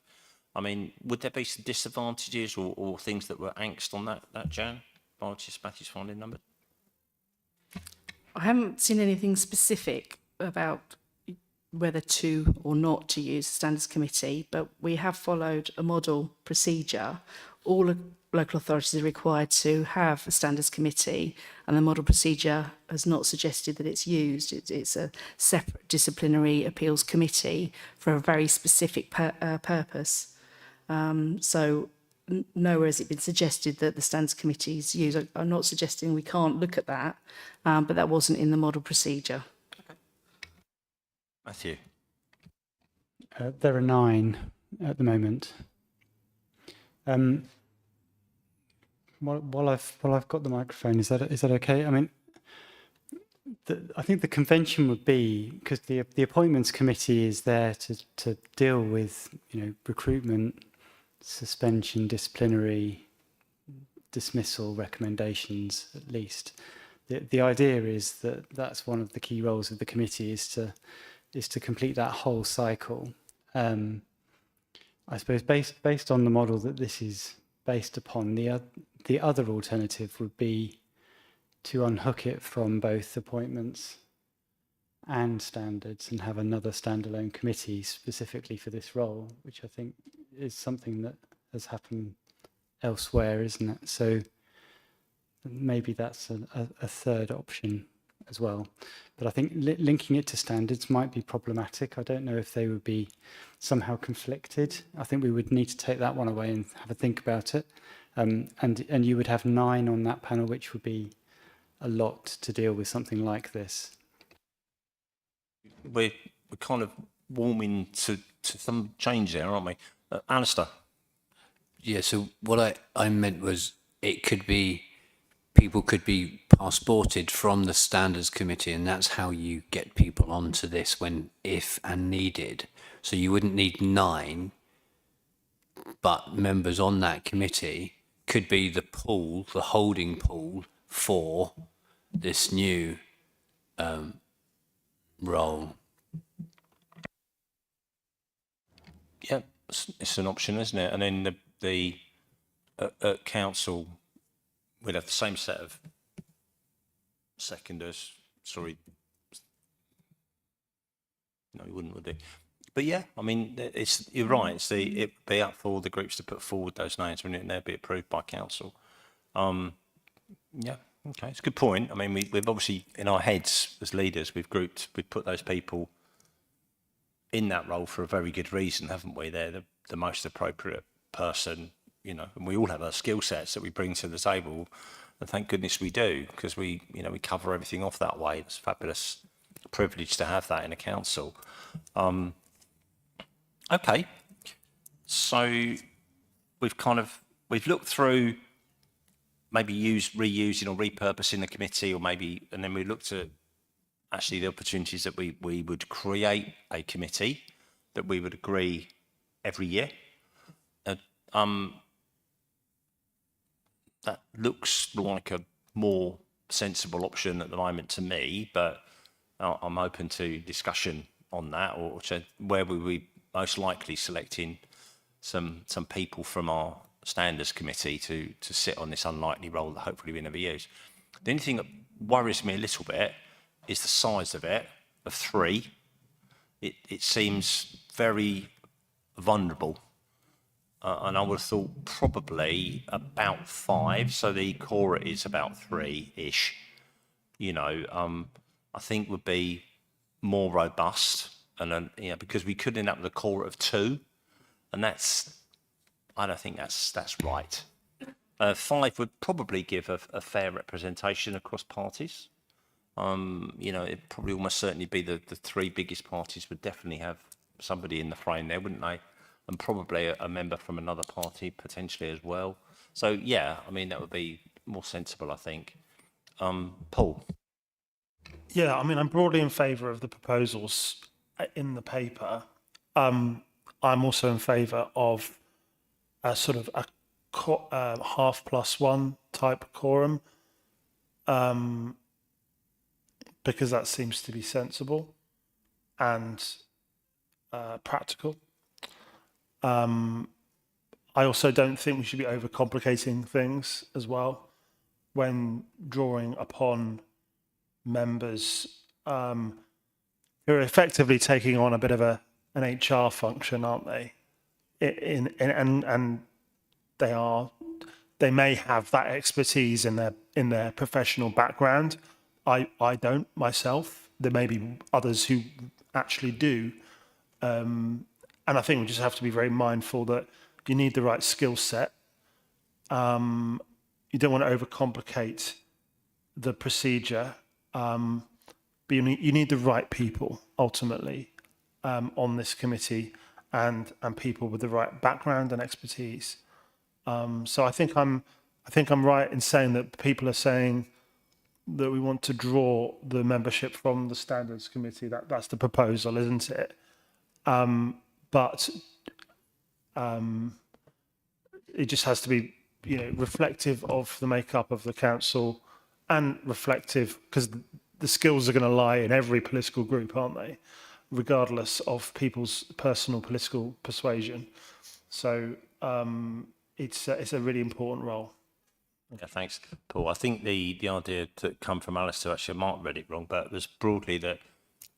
I mean, would there be some disadvantages or things that were angst on that Jan? By just Matthew's finding number. I haven't seen anything specific about whether to or not to use the Standards Committee, but we have followed a model procedure. All local authorities are required to have a Standards Committee, and the model procedure has not suggested that it's used. It's a separate disciplinary appeals committee for a very specific purpose. So nowhere has it been suggested that the Standards Committee is used. I'm not suggesting we can't look at that, but that wasn't in the model procedure. Matthew. There are 9 at the moment. While I've got the microphone, is that okay? I mean, I think the convention would be, because the appointments committee is there to deal with recruitment, suspension, disciplinary, dismissal recommendations at least. The idea is that that's one of the key roles of the committee is to complete that whole cycle. I suppose based on the model that this is based upon, the other alternative would be to unhook it from both appointments and standards and have another standalone committee specifically for this role, which I think is something that has happened elsewhere, isn't it? So maybe that's a third option as well. But I think linking it to standards might be problematic. I don't know if they would be somehow conflicted. I think we would need to take that one away and have a think about it. And you would have 9 on that panel, which would be a lot to deal with something like this. We're kind of warming to some change there, aren't we? Alistair. Yeah, so what I meant was people could be passported from the Standards Committee, and that's how you get people onto this if and needed. So you wouldn't need 9, but members on that committee could be the holding pool for this new role. Yeah, it's an option, isn't it? And then the council would have the same set of seconders. Sorry, no, you wouldn't, would they? But yeah, I mean, you're right. It'd be up for all the groups to put forward those names, wouldn't it? And they'd be approved by council. Yeah, okay, it's a good point. I mean, we've obviously in our heads as leaders, we've put those people in that role for a very good reason, haven't we? They're the most appropriate person, and we all have our skill sets that we bring to the table, and thank goodness we do, because we cover everything off that way. It's a fabulous privilege to have that in a council. Okay, so we've looked through maybe reusing or repurposing the committee, and then we looked at actually the opportunities that we would create a committee that we would agree every year. That looks like a more sensible option at the moment to me, but I'm open to discussion on that, or to where we would most likely selecting some people from our standards committee to sit on this unlikely role that hopefully we never use. The only thing that worries me a little bit is the size of it, of 3. It seems very vulnerable. And I would have thought probably about 5, so the core is about 3-ish. You know, I think would be more robust, and then, you know, because we could end up with a core of 2, and I don't think that's right. 5 would probably give a fair representation across parties. You know, it'd probably almost certainly be the 3 biggest parties would definitely have somebody in the frame there, wouldn't they? And probably a member from another party potentially as well. So yeah, I mean, that would be more sensible, I think. Paul? Yeah, I mean, I'm broadly in favour of the proposals in the paper. I'm also in favour of a sort of a half plus 1 type quorum, because that seems to be sensible and practical. I also don't think we should be overcomplicating things as well when drawing upon members who are effectively taking on a bit of an HR function, aren't they? And they may have that expertise in their professional background. I don't myself. There may be others who actually do. And I think we just have to be very mindful that you need the right skill set. You don't want to overcomplicate the procedure, but you need the right people ultimately on this committee, and people with the right background and expertise. So I think I'm right in saying that people are saying that we want to draw the membership from the Standards Committee. That's the proposal, isn't it? But it just has to be, you know, reflective of the makeup of the council, and reflective, because the skills are going to lie in every political group, aren't they? Regardless of people's personal political persuasion. So it's a really important role. Yeah, thanks, Paul. I think the idea that come from Alistair, actually, Mark read it wrong, but it was broadly that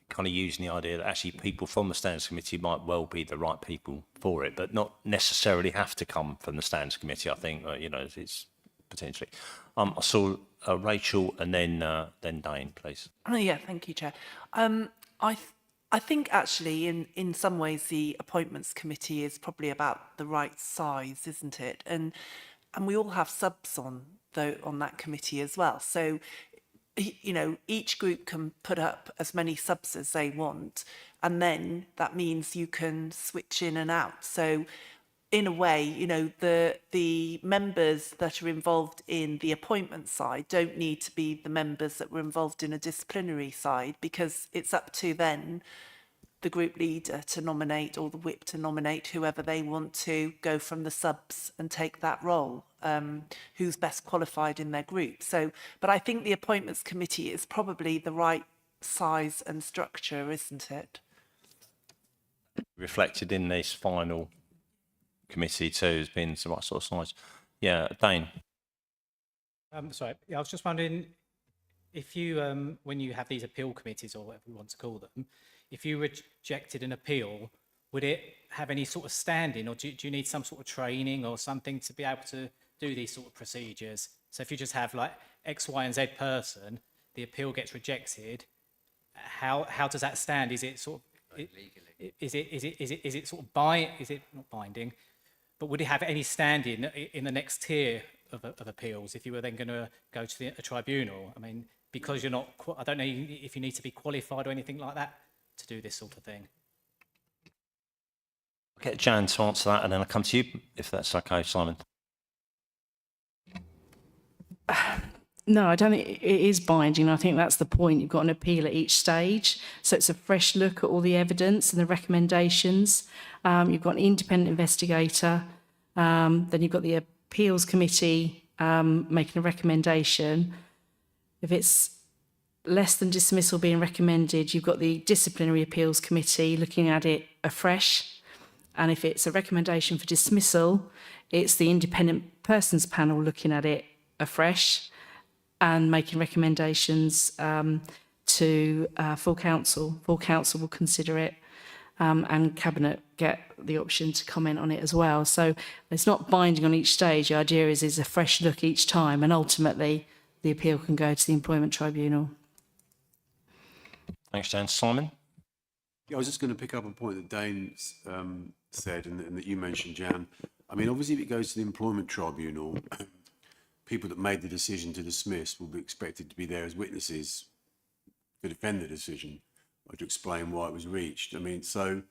kind of using the idea that actually people from the Standards Committee might well be the right people for it, but not necessarily have to come from the Standards Committee. I think, you know, it's potentially. I saw Rachel and then Dane, please. Oh, yeah, thank you, Chair. I think actually in some ways the Appointments Committee is probably about the right size, isn't it? And we all have subs on that committee as well. So, you know, each group can put up as many subs as they want, and then that means you can switch in and out. So in a way, you know, the members that are involved in the appointment side don't need to be the members that were involved in a disciplinary side, because it's up to then the group leader to nominate, or the whip to nominate whoever they want to go from the subs and take that role, who's best qualified in their group. So, but I think the Appointments Committee is probably the right size and structure, isn't it? Reflected in this final committee too has been the right sort of size. Yeah, Dane. Sorry, I was just wondering if you, when you have these appeal committees, or whatever we want to call them, if you rejected an appeal, would it have any sort of standing, or do you need some sort of training or something to be able to do these sort of procedures? So if you just have like X, Y, and Z person, the appeal gets rejected, how does that stand? Is it sort of is it sort of is it not binding, but would it have any standing in the next tier of appeals if you were then going to go to a tribunal? I mean, because you're not, I don't know if you need to be qualified or anything like that to do this sort of thing. I'll get Jan to answer that, and then I'll come to you, if that's okay, Simon. No, I don't think it is binding. I think that's the point. You've got an appeal at each stage. So it's a fresh look at all the evidence and the recommendations. You've got an independent investigator. Then you've got the appeals committee making a recommendation. If it's less than dismissal being recommended, you've got the disciplinary appeals committee looking at it afresh. And if it's a recommendation for dismissal, it's the independent persons panel looking at it afresh and making recommendations to full council. Full council will consider it, and cabinet get the option to comment on it as well. So it's not binding on each stage. The idea is a fresh look each time, and ultimately the appeal can go to the employment tribunal. Thanks, Jan. Simon? Yeah, I was just going to pick up a point that Dane said and that you mentioned, Jan. I mean, obviously, if it goes to the employment tribunal, people that made the decision to dismiss will be expected to be there as witnesses to defend the decision or to explain why it was reached. I mean, so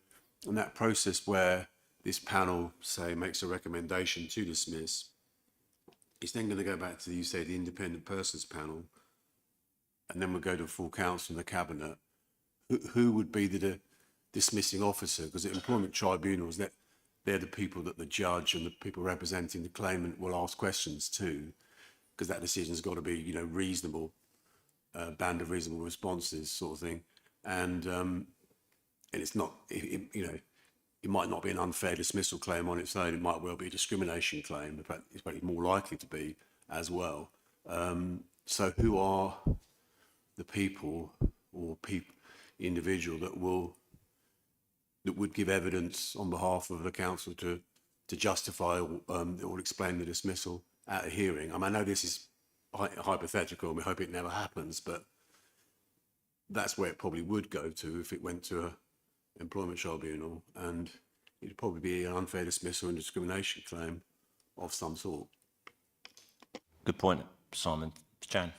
in that process where this panel, say, makes a recommendation to dismiss, it's then going to go back to, you say, the independent persons panel, and then we'll go to full council and the cabinet. Who would be the dismissing officer? Because the employment tribunals, they're the people that the judge and the people representing the claimant will ask questions to, because that decision's got to be, you know, reasonable, band of reasonable responses, sort of thing. And it's not, you know, it might not be an unfair dismissal claim on its own. It might well be a discrimination claim. In fact, it's probably more likely to be as well. So who are the people or individual that would give evidence on behalf of the council to justify or explain the dismissal at a hearing? I mean, I know this is hypothetical and we hope it never happens, but that's where it probably would go to if it went to a employment tribunal, and it'd probably be an unfair dismissal and discrimination claim of some sort. Good point, Simon. Jan?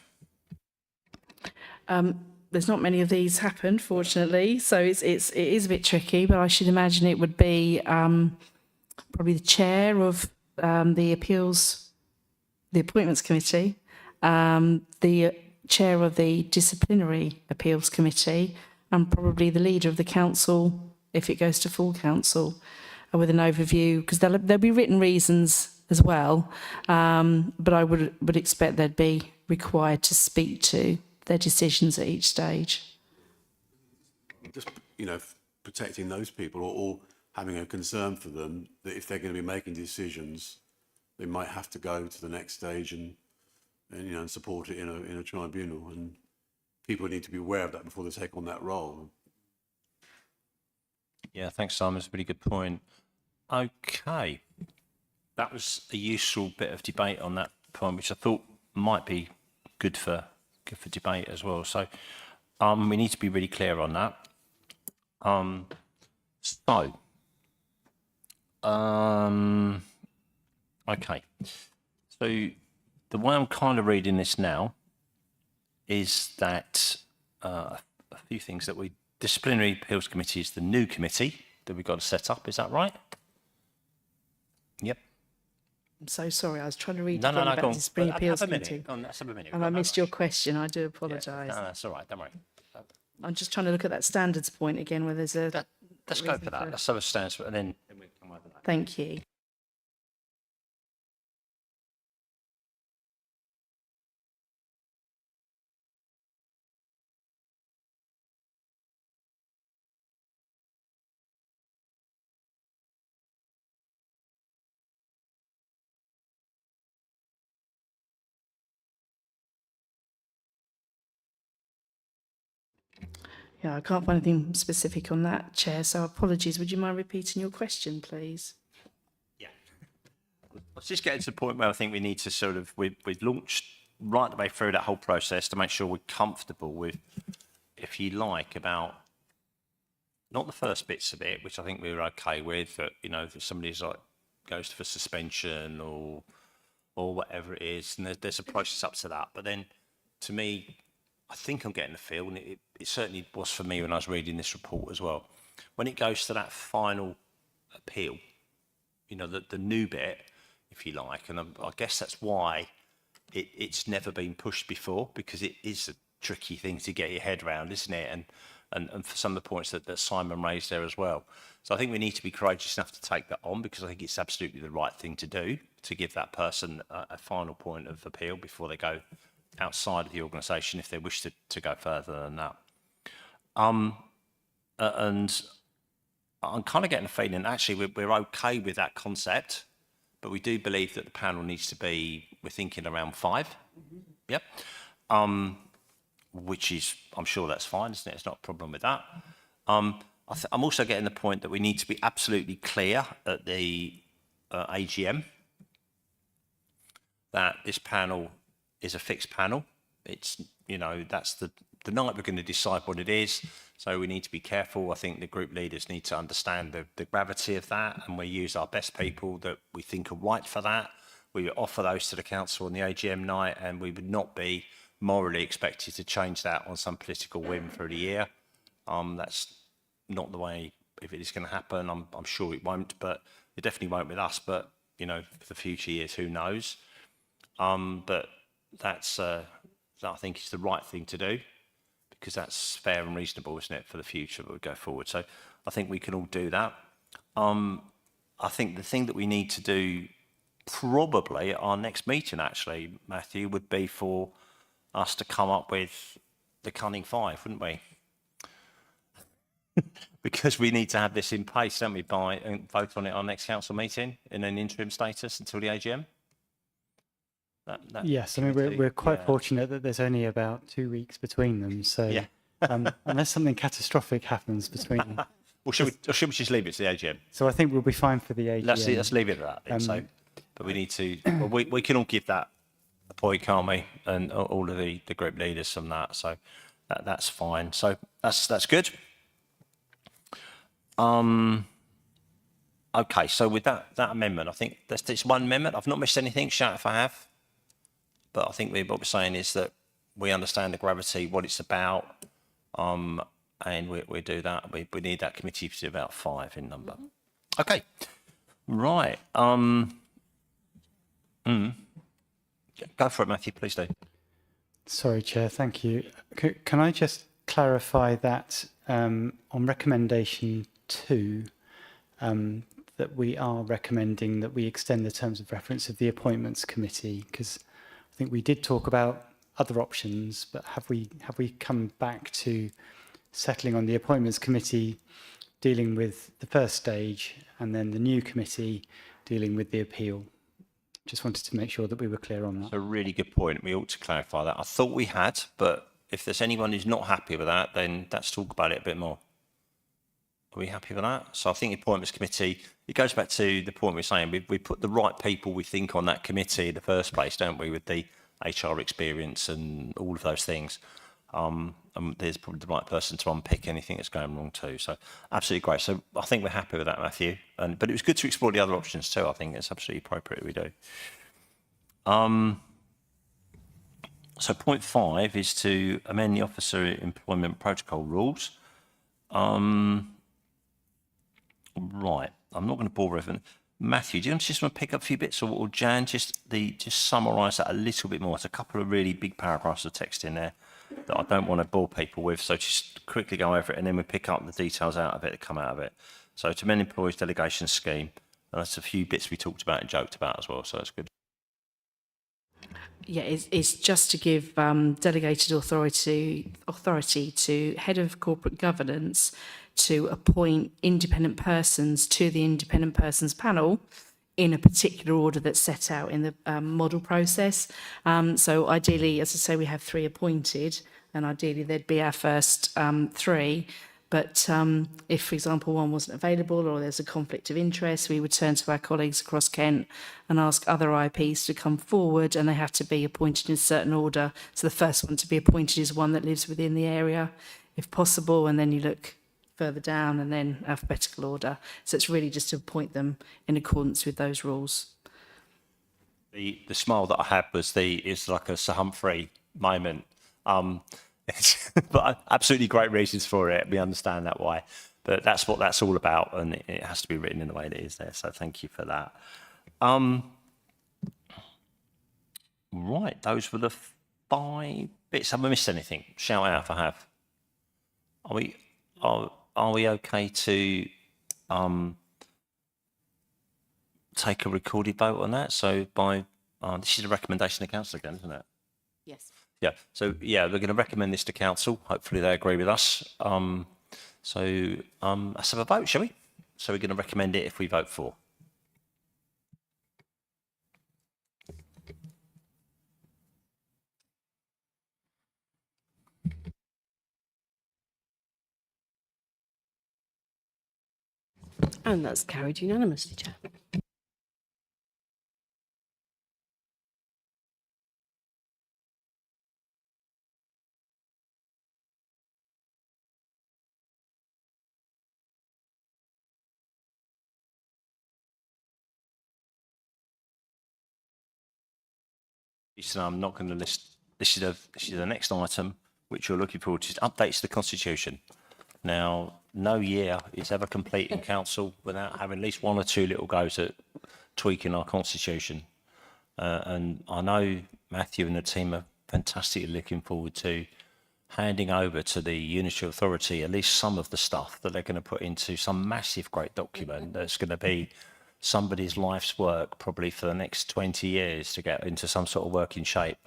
There's not many of these happen, fortunately, so it is a bit tricky, but I should imagine it would be probably the chair of the appointments committee, the chair of the disciplinary appeals committee, and probably the leader of the council if it goes to full council, with an overview, because there'll be written reasons as well, but I would expect they'd be required to speak to their decisions at each stage. Just, you know, protecting those people or having a concern for them that if they're going to be making decisions, they might have to go to the next stage and you know, and support it in a tribunal, and people need to be aware of that before they take on that role. Yeah, thanks, Simon. It's a really good point. Okay. That was a useful bit of debate on that point, which I thought might be good for debate as well. So we need to be really clear on that. Okay. So the way I'm kind of reading this now is that a few things that disciplinary appeals committee is the new committee that we've got to set up. Is that right? Yep. I'm so sorry, I was trying to read No, about go on. disciplinary appeals Have a committee. minute. Let's have a minute. And I missed your question, I do apologise. No, that's all right. Don't worry. I'm just trying to look at that standards point again, where there's a... Let's go for that. Let's have a stance, and then we come over that. Thank you. Yeah, I can't find anything specific on that, Chair, so apologies. Would you mind repeating your question, please? Yeah. Let's just get to the point where I think we need to sort of, we've launched right the way through that whole process to make sure we're comfortable with, if you like, about not the first bits of it, which I think we were okay with, that, you know, if somebody's like goes for suspension or whatever it is, and there's a process up to that. But then, to me, I think I'm getting the feel, and it certainly was for me when I was reading this report as well. When it goes to that final appeal, you know, the new bit, if you like, and I guess that's why it's never been pushed before, because it is a tricky thing to get your head around, isn't it? And for some of the points that Simon raised there as well. So I think we need to be courageous enough to take that on, because I think it's absolutely the right thing to do, to give that person a final point of appeal before they go outside of the organisation if they wish to go further than that. And I'm kind of getting a feeling actually we're okay with that concept, but we do believe that the panel needs to be, we're thinking around 5. Yep. Which is, I'm sure that's fine, isn't it? It's not a problem with that. I'm also getting the point that we need to be absolutely clear at the AGM that this panel is a fixed panel. It's, you know, that's the night we're going to decide what it is. So we need to be careful. I think the group leaders need to understand the gravity of that, and we use our best people that we think are right for that. We offer those to the council on the AGM night, and we would not be morally expected to change that on some political whim through the year. That's not the way, if it is going to happen. I'm sure it won't, but it definitely won't with us. But, you know, for the future years, who knows? But that's, that I think is the right thing to do, because that's fair and reasonable, isn't it, for the future that we go forward. So I think we can all do that. I think the thing that we need to do probably at our next meeting, actually, Matthew, would be for us to come up with the cunning 5, wouldn't we? Because we need to have this in place, don't we, by and vote on it at our next council meeting in an interim status until the AGM? Yes, I mean, we're quite fortunate that there's only about 2 weeks between them. So unless something catastrophic happens between... Well, should we just leave it to the AGM? So I think we'll be fine for the AGM. Let's leave it at that then. So, but we need to, well, we can all give that a point, can't we? And all of the group leaders from that. So that's fine. So that's good. Okay, so with that amendment, I think that's one amendment. I've not missed anything. Shout if I have. But I think what we're saying is that we understand the gravity, what it's about, and we do that. We need that committee to be about 5 in number. Okay, right. Go for it, Matthew, please do. Sorry, Chair, thank you. Can I just clarify that on recommendation 2, that we are recommending that we extend the terms of reference of the appointments committee, because I think we did talk about other options, but have we come back to settling on the appointments committee dealing with the first stage and then the new committee dealing with the appeal? Just wanted to make sure that we were clear on that. That's a really good point. We ought to clarify that. I thought we had, but if there's anyone who's not happy with that, then let's talk about it a bit more. Are we happy with that? So I think the appointments committee, it goes back to the point we're saying, we put the right people we think on that committee in the first place, don't we, with the HR experience and all of those things. There's probably the right person to unpick anything that's going wrong too. So absolutely great. So I think we're happy with that, Matthew. But it was good to explore the other options too. I think it's absolutely appropriate we do. So point 5 is to amend the officer employment protocol rules. Right, I'm not going to bore everyone. Matthew, do you just want to pick up a few bits, or Jan, just summarise that a little bit more? It's a couple of really big paragraphs of text in there that I don't want to bore people with, so just quickly go over it, and then we pick up the details out of it that come out of it. So to amend employees delegation scheme, and that's a few bits we talked about and joked about as well, so that's good. Yeah, it's just to give delegated authority to head of corporate governance to appoint independent persons to the independent persons panel in a particular order that's set out in the model process. So ideally, as I say, we have 3 appointed, and ideally they'd be our first 3. But if, for example, one wasn't available or there's a conflict of interest, we would turn to our colleagues across Kent and ask other IPs to come forward, and they have to be appointed in a certain order. So the first one to be appointed is one that lives within the area, if possible, and then you look further down and then alphabetical order. So it's really just to appoint them in accordance with those rules. The smile that I had is like a Sir Humphrey moment. But absolutely great reasons for it. We understand that why. But that's what that's all about, and it has to be written in the way that it is there. So thank you for that. Right, those were the 5 bits. Have I missed anything? Shout out if I have. Are we okay to take a recorded vote on that? So this is a recommendation to council again, isn't it? Yes. Yeah. So yeah, we're going to recommend this to council. Hopefully they agree with us. Let's have a vote, shall we? So we're going to recommend it if we vote for. And that's carried unanimously, Chair. So I'm not going to list. This is the next item which you're looking forward to. Is updates to the Constitution. Now, no year is ever complete in council without having at least one or two little goes at tweaking our Constitution. And I know Matthew and the team are fantastically looking forward to handing over to the Unitary Authority at least some of the stuff that they're going to put into some massive great document that's going to be somebody's life's work probably for the next 20 years to get into some sort of working shape.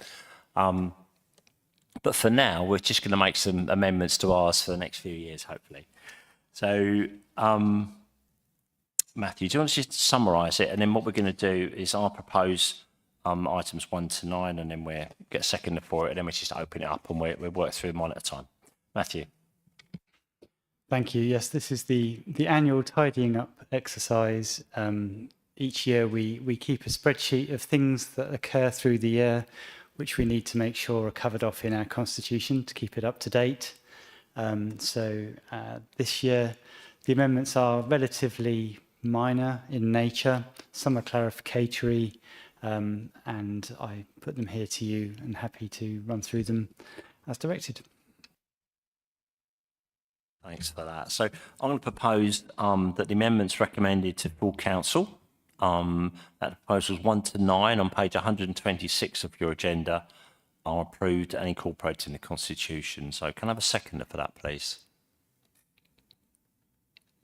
But for now, we're just going to make some amendments to ours for the next few years, hopefully. So, Matthew, do you want to just summarise it? And then what we're going to do is I'll propose items 1 to 9, and then we'll get a second for it, and then we just open it up and we'll work through them one at a time. Matthew. Thank you. Yes, this is the annual tidying up exercise. Each year we keep a spreadsheet of things that occur through the year, which we need to make sure are covered off in our constitution to keep it up to date. This year, the amendments are relatively minor in nature. Some are clarificatory, and I put them here to you and happy to run through them as directed. Thanks for that. So I'm going to propose that the amendments recommended to full council, that proposals 1 to 9 on page 126 of your agenda, are approved and incorporated in the Constitution. So can I have a seconder for that, please?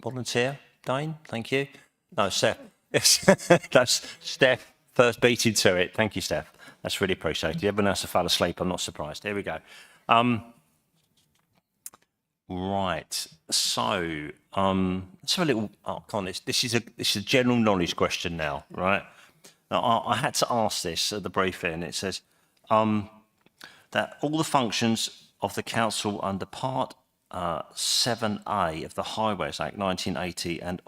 Volunteer, Dane, thank you. No, Steph. That's Steph, first beating to it. Thank you, Steph. That's really appreciated. Everyone else fell asleep. I'm not surprised. Here we go. Right. So, let's have a little. Oh, come on. This is a general knowledge question now, right? Now, I had to ask this at the briefing. It says that all the functions of the council under Part 7A of the Highways Act 1980 and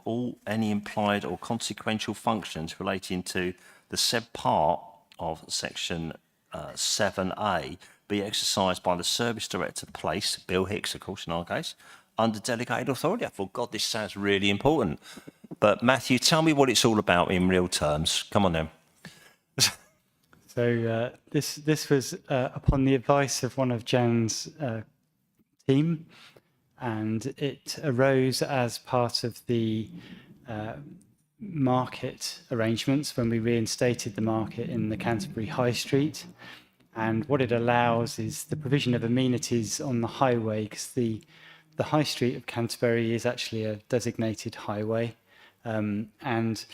any implied or consequential functions relating to the said part of Section 7A be exercised by the Service Director placed, Bill Hicks, of course, in our case, under delegated authority. I thought, God, this sounds really important. But Matthew, tell me what it's all about in real terms. Come on then. So this was upon the advice of one of Jan's team, and it arose as part of the market arrangements when we reinstated the market in the Canterbury High Street. And what it allows is the provision of amenities on the highway, because the High Street of Canterbury is actually a designated highway. And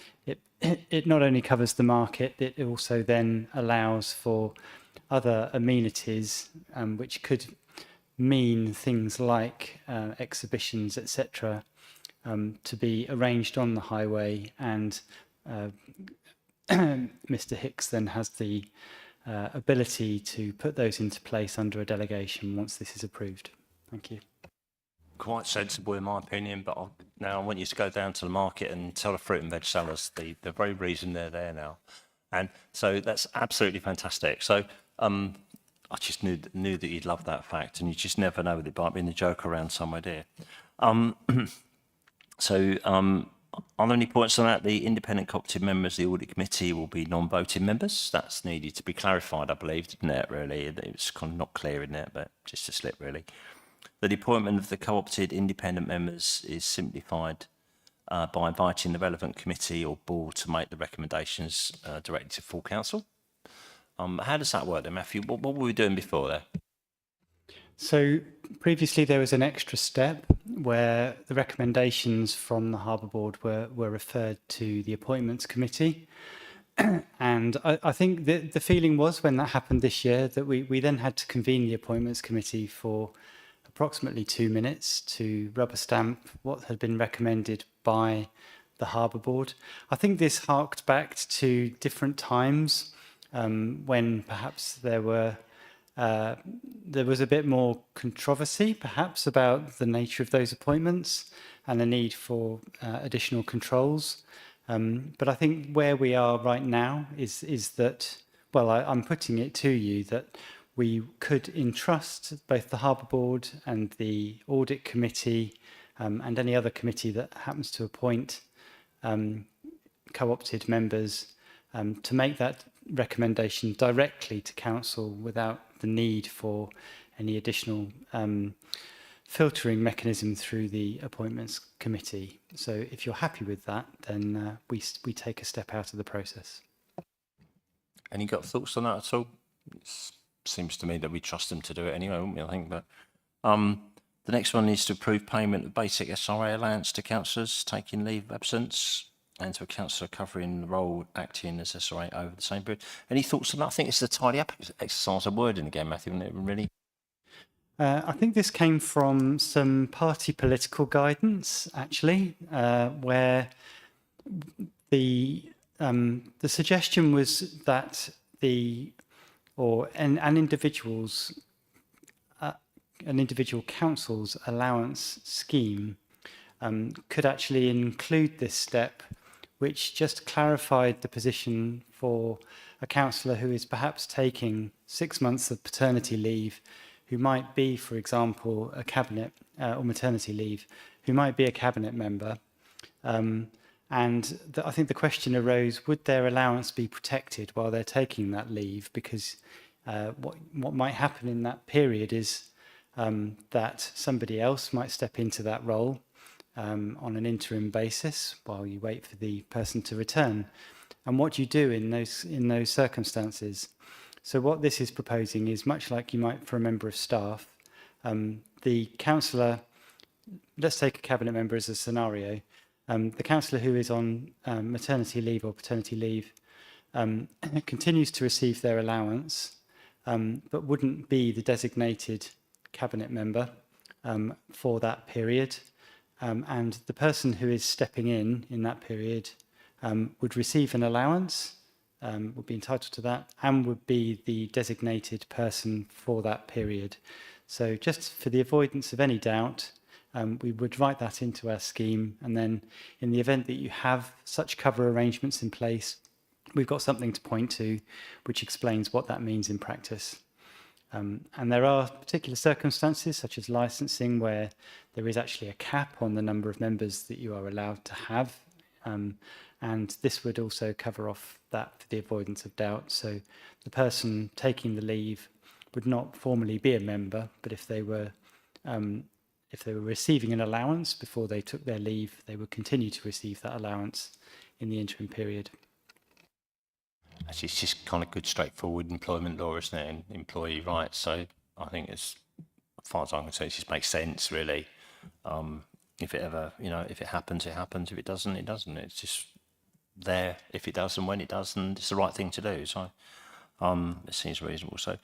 it not only covers the market, it also then allows for other amenities, which could mean things like exhibitions, etc., to be arranged on the highway. And Mr. Hicks then has the ability to put those into place under a delegation once this is approved. Thank you. Quite sensible in my opinion, but now I want you to go down to the market and tell the fruit and veg sellers the very reason they're there now. And so that's absolutely fantastic. So I just knew that you'd love that fact, and you just never know, there might be in the joke around somewhere, dear. Are there any points on that? The independent cooperative members of the audit committee will be non-voting members. That's needed to be clarified, I believe, didn't it, really? It was kind of not clear in there, but just a slip, really. The appointment of the co-opted independent members is simplified by inviting the relevant committee or board to make the recommendations directly to full council. How does that work then, Matthew? What were we doing before there? So previously there was an extra step where the recommendations from the Harbour Board were referred to the Appointments Committee. And I think the feeling was when that happened this year that we then had to convene the Appointments Committee for approximately 2 minutes to rubber stamp what had been recommended by the Harbour Board. I think this harked back to different times when perhaps there was a bit more controversy, perhaps, about the nature of those appointments and the need for additional controls. But I think where we are right now is that, well, I'm putting it to you that we could entrust both the Harbour Board and the Audit Committee and any other committee that happens to appoint co-opted members to make that recommendation directly to council without the need for any additional filtering mechanism through the appointments committee. So if you're happy with that, then we take a step out of the process. Any got thoughts on that at all? Seems to me that we trust them to do it anyway, wouldn't we? I think. But the next one is to approve payment of basic SRA allowance to councillors taking leave of absence and to a councillor covering the role acting as SRA over the same period. Any thoughts on that? I think it's a tidy up exercise of wording again, Matthew, isn't it? Really. I think this came from some party political guidance, actually, where the suggestion was that an individual council's allowance scheme could actually include this step, which just clarified the position for a councillor who is perhaps taking 6 months of paternity leave, who might be, for example, a cabinet or maternity leave, who might be a cabinet member. I think the question arose, would their allowance be protected while they're taking that leave? Because what might happen in that period is that somebody else might step into that role on an interim basis while you wait for the person to return. And what do you do in those circumstances? So what this is proposing is much like you might for a member of staff, the councillor, let's take a cabinet member as a scenario, the councillor who is on maternity leave or paternity leave continues to receive their allowance, but wouldn't be the designated cabinet member for that period. And the person who is stepping in that period would receive an allowance, would be entitled to that, and would be the designated person for that period. So just for the avoidance of any doubt, we would write that into our scheme, and then in the event that you have such cover arrangements in place, we've got something to point to which explains what that means in practice. And there are particular circumstances such as licensing where there is actually a cap on the number of members that you are allowed to have, and this would also cover off that for the avoidance of doubt. So the person taking the leave would not formally be a member, but if they were receiving an allowance before they took their leave, they would continue to receive that allowance in the interim period. Actually, it's just kind of good, straightforward employment law, isn't it, and employee rights. So I think it's, as far as I'm concerned, it just makes sense, really. If it ever, if it happens, it happens. If it doesn't, it doesn't. It's just there if it does and when it does, and it's the right thing to do. So it seems reasonable. So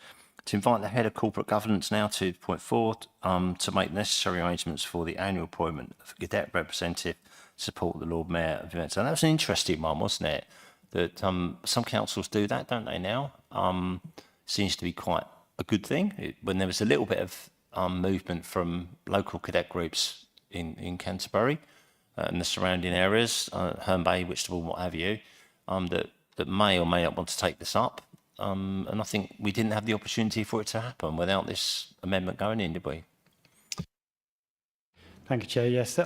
to invite the head of corporate governance now to point forward to make necessary arrangements for the annual appointment of a cadet representative to support the Lord Mayor of events. And that was an interesting one, wasn't it? That some councils do that, don't they, now? Seems to be quite a good thing. When there was a little bit of movement from local cadet groups in Canterbury and the surrounding areas, Herne Bay, Whitstable, what have you, that may or may not want to take this up. And I think we didn't have the opportunity for it to happen without this amendment going in, did we? Thank you, Chair. Yes.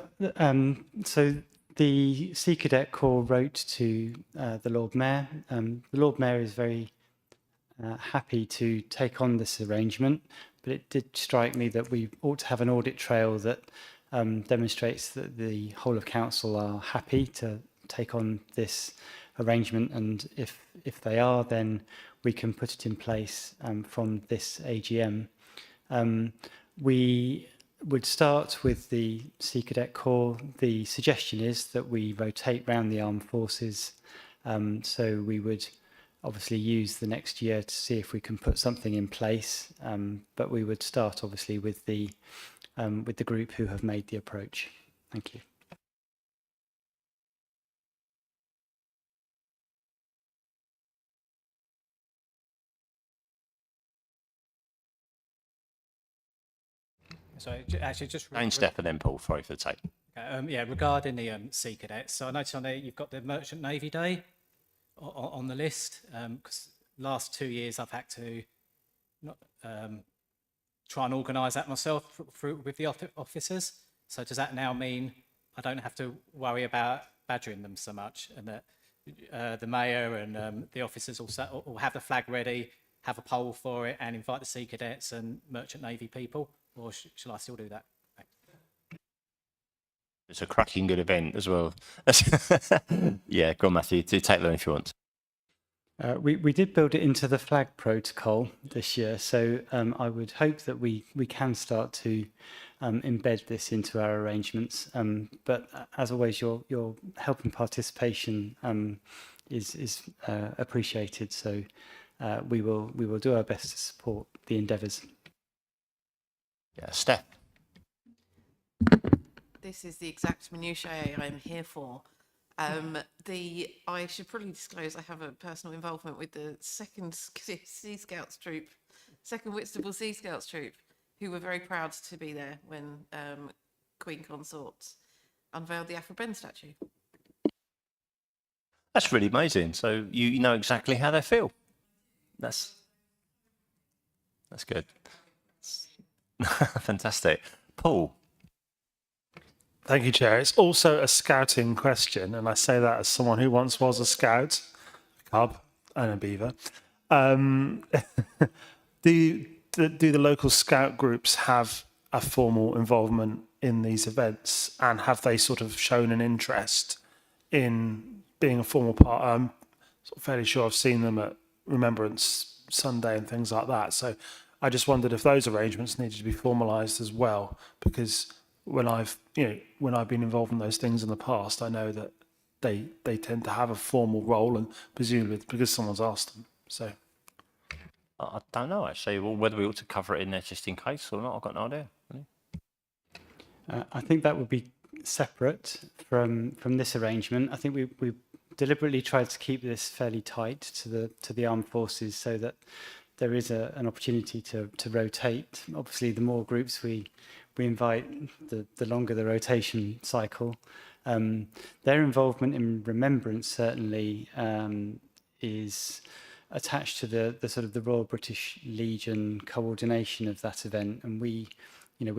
So the Sea Cadet Corps wrote to the Lord Mayor. The Lord Mayor is very happy to take on this arrangement, but it did strike me that we ought to have an audit trail that demonstrates that the whole of council are happy to take on this arrangement, and if they are, then we can put it in place from this AGM. We would start with the Sea Cadet Corps. The suggestion is that we rotate round the armed forces, so we would obviously use the next year to see if we can put something in place, but we would start obviously with the with the group who have made the approach. Thank you. So actually, just Jane, Steph, and then Paul. Sorry for the take. yeah, regarding the Sea Cadets. So I noticed on there you've got the Merchant Navy Day on the list, because last 2 years I've had to not, try and organise that myself with the officers. So does that now mean I don't have to worry about badgering them so much, and that the mayor and the officers will have the flag ready, have a poll for it, and invite the Sea Cadets and Merchant Navy people? Or shall I still do that? Thanks. It's a cracking good event as well. Yeah, go on, Matthew. Do take them if you want. We did build it into the flag protocol this year, so I would hope that we can start to embed this into our arrangements. But as always, your help and participation is appreciated. So we will do our best to support the endeavours. Yeah, Steph. This is the exact minutiae I'm here for. I should probably disclose I have a personal involvement with the 2nd Sea Scouts troop, 2nd Whitstable Sea Scouts troop, who were very proud to be there when Queen Consort unveiled the Aphra Behn statue. That's really amazing. So you know exactly how they feel. That's good. Fantastic. Paul. Thank you, Chair. It's also a scouting question, and I say that as someone who once was a scout, a cub and a beaver. Do the local scout groups have a formal involvement in these events, and have they sort of shown an interest in being a formal part? I'm sort of fairly sure I've seen them at Remembrance Sunday and things like that. So I just wondered if those arrangements needed to be formalised as well, because when I've been involved in those things in the past, I know that they tend to have a formal role, and presumably because someone's asked them. So I don't know actually. Well, whether we ought to cover it in there just in case or not, I've got no idea. I think that would be separate from this arrangement. I think we deliberately tried to keep this fairly tight to the armed forces, so that there is an opportunity to rotate. Obviously, the more groups we invite, the longer the rotation cycle. Their involvement in Remembrance certainly is attached to the sort of the Royal British Legion coordination of that event, and we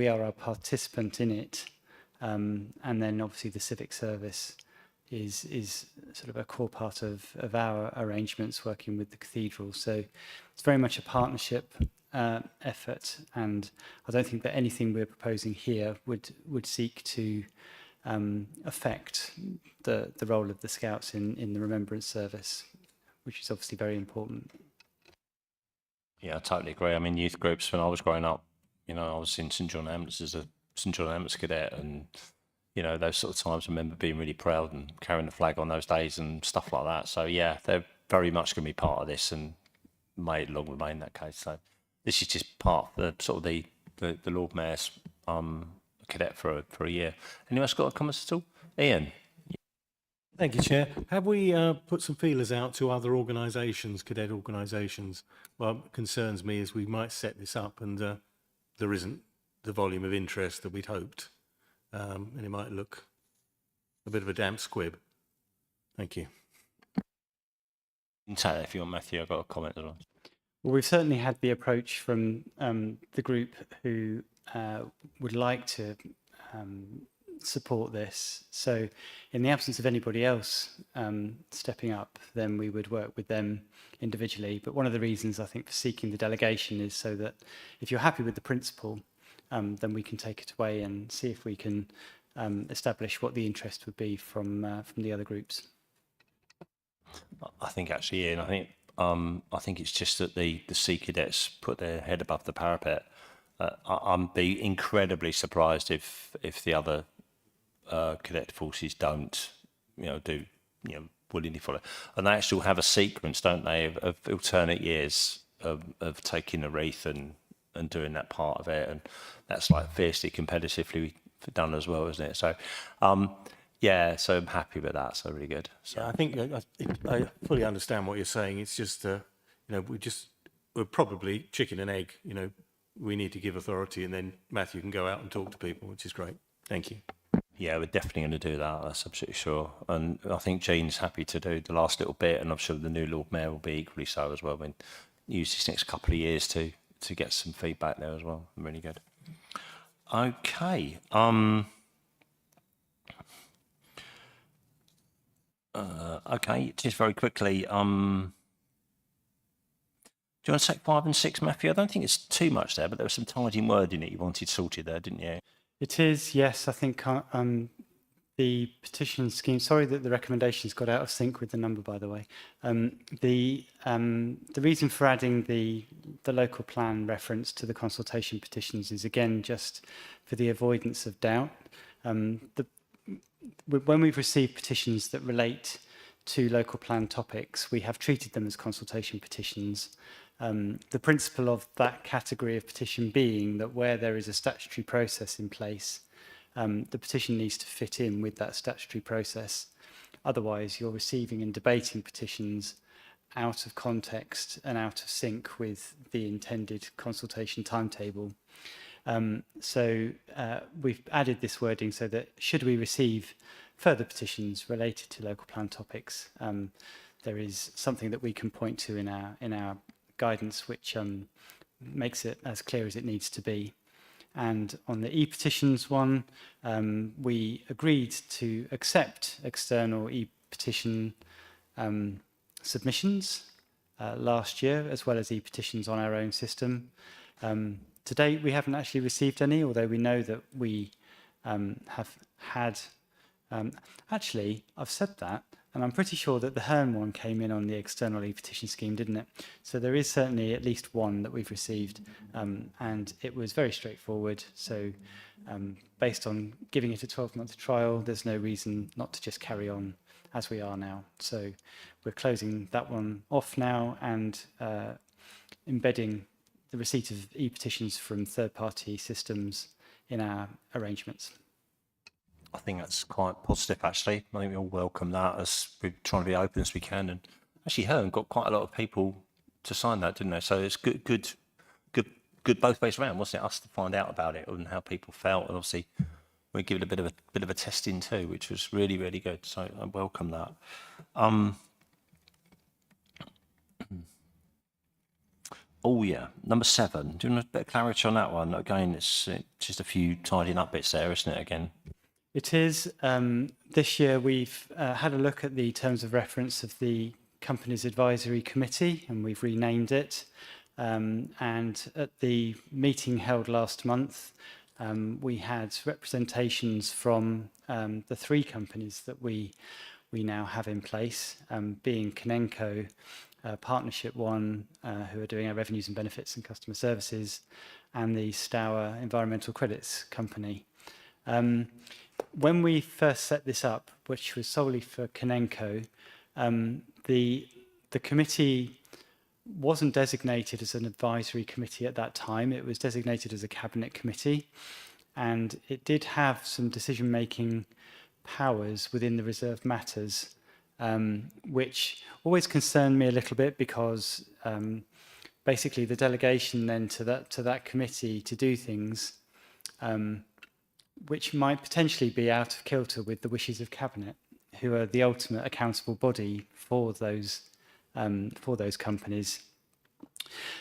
are a participant in it. And then obviously the civic service is sort of a core part of our arrangements working with the cathedral. So it's very much a partnership effort, and I don't think that anything we're proposing here would seek to affect the role of the Scouts in the Remembrance service, which is obviously very important. Yeah, I totally agree. I mean, youth groups, when I was growing up, I was in St John Ambulance as a St John Ambulance cadet, and those sort of times I remember being really proud and carrying the flag on those days and stuff like that. So yeah, they're very much going to be part of this, and may long remain that case. So this is just part of the sort of the Lord Mayor's cadet for a year. Anyone else got a comment at all? Ian. Thank you, Chair. Have we put some feelers out to other organisations, cadet organisations? Well, what concerns me is we might set this up and there isn't the volume of interest that we'd hoped, and it might look a bit of a damp squib. Thank you. You can take that if you want, Matthew. I've got a comment as well. Well, we've certainly had the approach from the group who would like to support this. So in the absence of anybody else stepping up, then we would work with them individually. But one of the reasons I think for seeking the delegation is so that if you're happy with the principle, then we can take it away and see if we can establish what the interest would be from the other groups. I think actually, Ian, I think it's just that the Sea Cadets put their head above the parapet. I'd be incredibly surprised if the other cadet forces don't, do willingly follow. And they actually have a sequence, don't they, of alternate years of taking a wreath and and doing that part of it, and that's like fiercely competitively done as well, isn't it? So, yeah, so I'm happy with that. So really good. So Yeah, I think I fully understand what you're saying. It's just, we're probably chicken and egg. We need to give authority, and then Matthew can go out and talk to people, which is great. Thank you. yeah, we're definitely going to do that. That's absolutely sure. And I think Jean's happy to do the last little bit, and I'm sure the new Lord Mayor will be equally so as well. We'll use this next couple of years to get some feedback there as well. Really good. Okay. Okay, just very quickly. Do you want to take 5 and 6, Matthew? I don't think it's too much there, but there was some tidying wording that you wanted sorted there, didn't you? It is, yes. I think the petition scheme. Sorry that the recommendations got out of sync with the number, by the way. The reason for adding the local plan reference to the consultation petitions is again just for the avoidance of doubt. When we've received petitions that relate to local plan topics, we have treated them as consultation petitions. The principle of that category of petition being that where there is a statutory process in place, the petition needs to fit in with that statutory process. Otherwise, you're receiving and debating petitions out of context and out of sync with the intended consultation timetable. So we've added this wording so that should we receive further petitions related to local plan topics, there is something that we can point to in our guidance which makes it as clear as it needs to be. And on the e-petitions one, we agreed to accept external e-petition submissions last year, as well as e-petitions on our own system. To date, we haven't actually received any, although we know that we have had... actually, I've said that, and I'm pretty sure that the Herne one came in on the external e-petition scheme, didn't it? So there is certainly at least one that we've received, and it was very straightforward. So based on giving it a 12-month trial, there's no reason not to just carry on as we are now. So we're closing that one off now and embedding the receipt of e-petitions from third-party systems in our arrangements. I think that's quite positive, actually. I think we all welcome that as we're trying to be open as we can. And actually, Herne got quite a lot of people to sign that, didn't they? So it's good both ways around, wasn't it? Us to find out about it and how people felt, and obviously we give it a bit of a testing too, which was really, really good. So I welcome that. Oh yeah, number 7. Do you want a bit of clarity on that one? Again, it's just a few tidying up bits there, isn't it? Again. It is. This year we've had a look at the terms of reference of the Companies Advisory Committee, and we've renamed it. And at the meeting held last month, we had representations from the 3 companies that we now have in place, being Canenco, Partnership One, who are doing our revenues and benefits and customer services, and the Stour Environmental Credits Company. When we first set this up, which was solely for Canenco, the committee wasn't designated as an advisory committee at that time. It was designated as a cabinet committee, and it did have some decision-making powers within the reserved matters, which always concerned me a little bit because basically the delegation then to that committee to do things which might potentially be out of kilter with the wishes of Cabinet, who are the ultimate accountable body for those companies.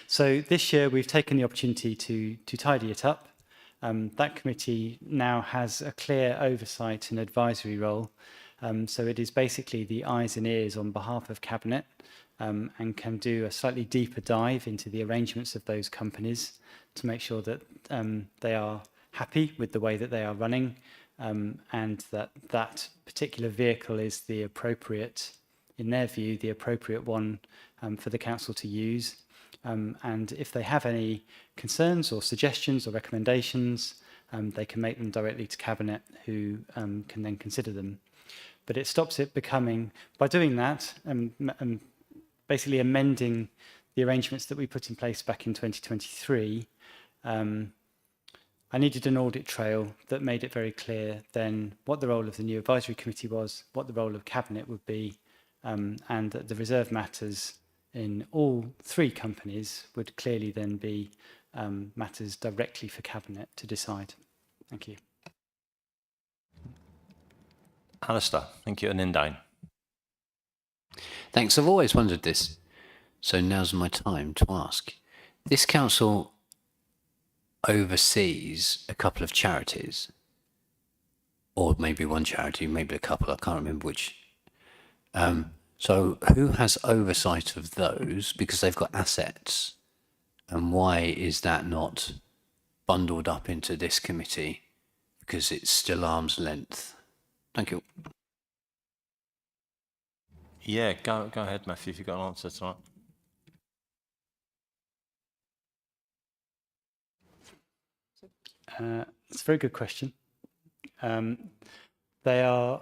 So this year we've taken the opportunity to tidy it up. That committee now has a clear oversight and advisory role. So it is basically the eyes and ears on behalf of Cabinet, and can do a slightly deeper dive into the arrangements of those companies to make sure that they are happy with the way that they are running, and that particular vehicle is the appropriate, in their view, the appropriate one for the council to use. And if they have any concerns or suggestions or recommendations, they can make them directly to Cabinet, who can then consider them. But it stops it becoming, by doing that, basically amending the arrangements that we put in place back in 2023, I needed an audit trail that made it very clear then what the role of the new advisory committee was, what the role of Cabinet would be, and that the reserve matters in all three companies would clearly then be matters directly for Cabinet to decide. Thank you. Alistair, thank you, and then Dane. Thanks. I've always wondered this, so now's my time to ask. This council oversees a couple of charities, or maybe one charity, maybe a couple, I can't remember which. So who has oversight of those, because they've got assets, and why is that not bundled up into this committee, because it's still arm's length? Thank you. Yeah, go ahead, Matthew, if you've got an answer tonight. It's a very good question. They are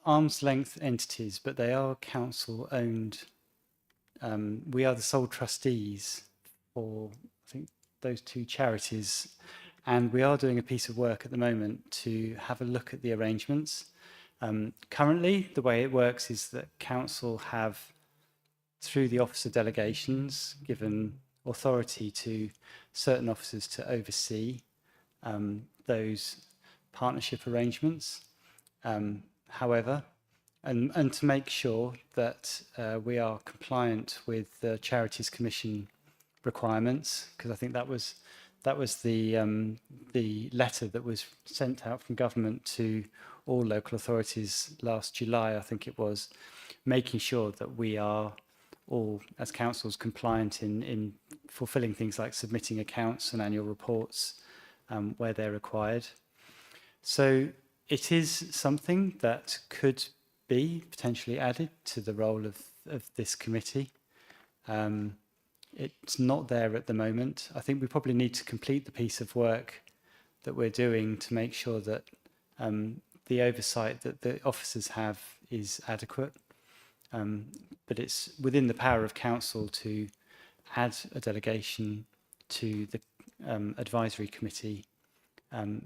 arm's length entities, but they are council owned. We are the sole trustees for, I think, those two charities, and we are doing a piece of work at the moment to have a look at the arrangements. Currently, the way it works is that council have, through the Office of Delegations, given authority to certain officers to oversee those partnership arrangements. However, and to make sure that we are compliant with the Charities Commission requirements, because I think that was the letter that was sent out from government to all local authorities last July, I think it was, making sure that we are all, as councils, compliant in fulfilling things like submitting accounts and annual reports where they're required. So it is something that could be potentially added to the role of this committee. It's not there at the moment. I think we probably need to complete the piece of work that we're doing to make sure that the oversight that the officers have is adequate. But it's within the power of council to add a delegation to the advisory committee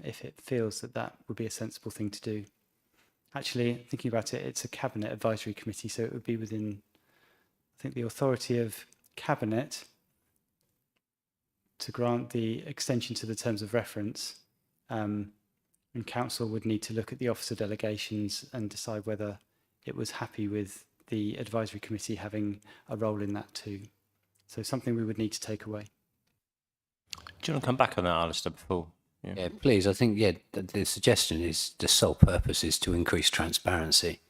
if it feels that that would be a sensible thing to do. Actually, thinking about it, it's a Cabinet advisory committee, so it would be within, I think, the authority of Cabinet to grant the extension to the terms of reference. And council would need to look at the officer delegations and decide whether it was happy with the advisory committee having a role in that too. So something we would need to take away. Do you want to come back on that, Alistair, before? Yeah, please. I think, yeah, the suggestion is the sole purpose is to increase transparency.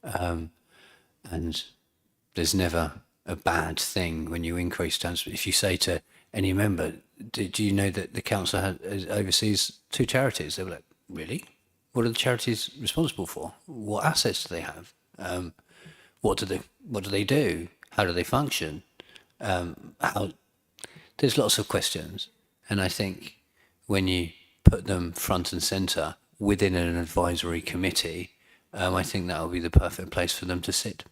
And there's never a bad thing when you increase transparency. If you say to any member, do you know that the council oversees two charities? They're like, really? What are the charities responsible for? What assets do they have? What do they do? How do they function? There's lots of questions. And I think when you put them front and centre within an advisory committee, I think that will be the perfect place for them to sit.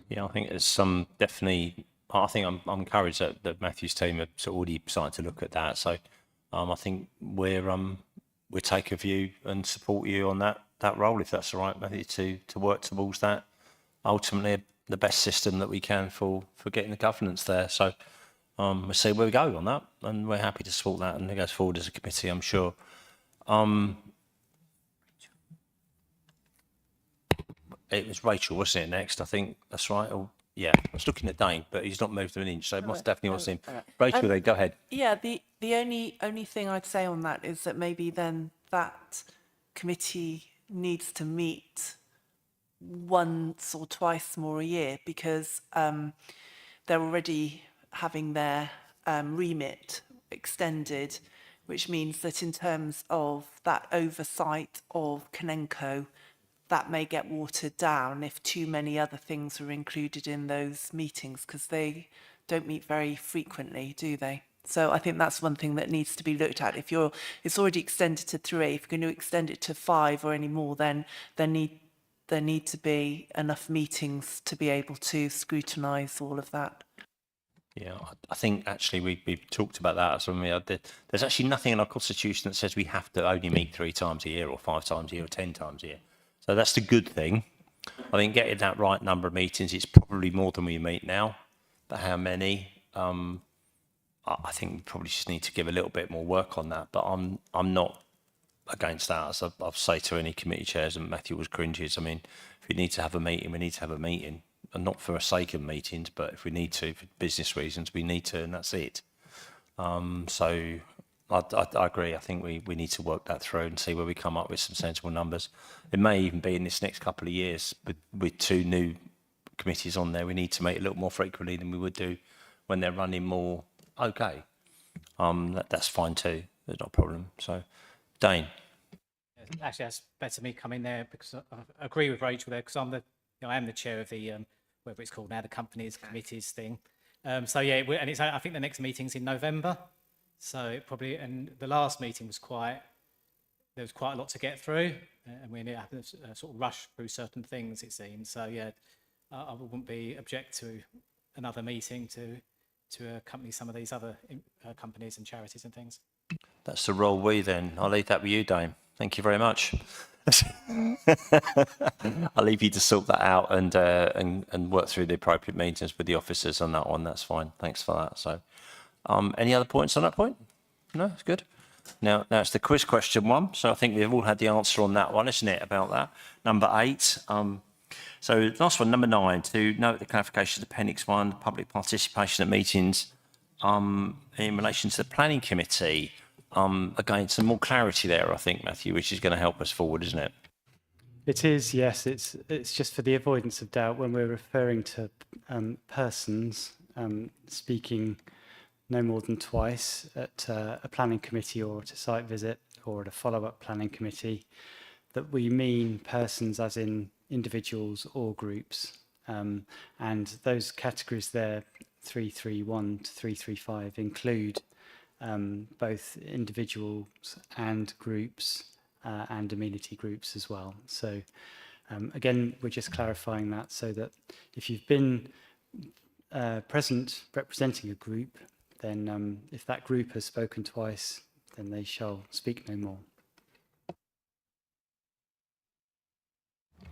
Yeah, I think it's definitely. I think I'm encouraged that Matthew's team have sort of already started to look at that. So I think we'll take a view and support you on that role, if that's all right, Matthew, to work towards that. Ultimately, the best system that we can for getting the governance there. So we'll see where we go on that, and we're happy to support that, and it goes forward as a committee, I'm sure. It was Rachel, wasn't it, next? I think that's right. Or, yeah, I was looking at Dane, but he's not moved an inch, so it must definitely was him. Rachel, then, go ahead. Yeah, the only thing I'd say on that is that maybe then that committee needs to meet once or twice more a year, because they're already having their remit extended, which means that in terms of that oversight of Canenco, that may get watered down if too many other things are included in those meetings, because they don't meet very frequently, do they? So I think that's one thing that needs to be looked at. If it's already extended to 3, if you're going to extend it to 5 or any more, then there need to be enough meetings to be able to scrutinise all of that. Yeah, I think actually we talked about that. So there's actually nothing in our constitution that says we have to only meet 3 times a year or 5 times a year or 10 times a year. So that's the good thing. I think getting that right number of meetings, it's probably more than we meet now, but how many? I think we probably just need to give a little bit more work on that. But I'm not against that. As I'll say to any committee chairs, and Matthew was cringes. I mean, if we need to have a meeting, we need to have a meeting, and not for the sake of meetings, but if we need to for business reasons, we need to, and that's it. So I agree. I think we need to work that through and see where we come up with some sensible numbers. It may even be in this next couple of years with 2 new committees on there. We need to meet a little more frequently than we would do when they're running more. Okay, that's fine too. There's not a problem. So, Dane. Actually, that's better me coming there because I agree with Rachel there because I am the chair of the whatever it's called now, the companies committees thing. So yeah, and it's I think the next meeting's in November. So it probably, and the last meeting was there was quite a lot to get through, and we had to sort of rush through certain things, it seems. So yeah, I wouldn't be object to another meeting to accompany some of these other companies and charities and things. That's the role then. I'll leave that with you, Dame. Thank you very much. I'll leave you to sort that out and work through the appropriate meetings with the officers on that one. That's fine. Thanks for that. So, any other points on that point? No, it's good. Now it's the quiz question one. So I think we've all had the answer on that one, isn't it? About that. Number 8. So last one, number 9. To note the clarification of Appendix 1, public participation at meetings in relation to the planning committee. Again, some more clarity there, I think, Matthew, which is going to help us forward, isn't it? It is, yes. It's just for the avoidance of doubt when we're referring to persons speaking no more than twice at a planning committee or at a site visit or at a follow-up planning committee, that we mean persons as in individuals or groups. And those categories there, 331 to 335, include both individuals and groups and amenity groups as well. So again, we're just clarifying that so that if you've been present representing a group, then if that group has spoken twice, then they shall speak no more.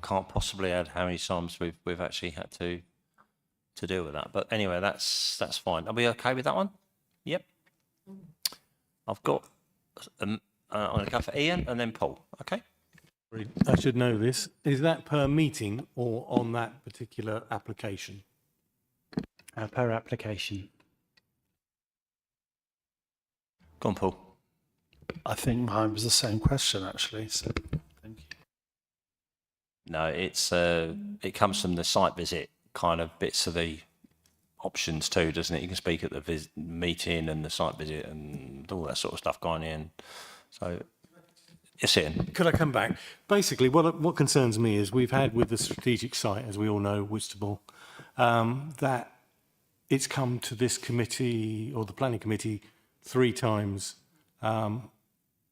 Can't possibly add how many times we've actually had to deal with that. But anyway, that's fine. Are we okay with that one? Yep. I've got, I'm going to go for Ian and then Paul. Okay. I should know this. Is that per meeting or on that particular application? Per application. Go on, Paul. I think mine was the same question, actually. So, thank you. No, it comes from the site visit kind of bits of the options too, doesn't it? You can speak at the meeting and the site visit and all that sort of stuff going in. So, yes, Ian. Could I come back? Basically, what concerns me is we've had with the strategic site, as we all know, Whitstable, that it's come to this committee or the planning committee 3 times.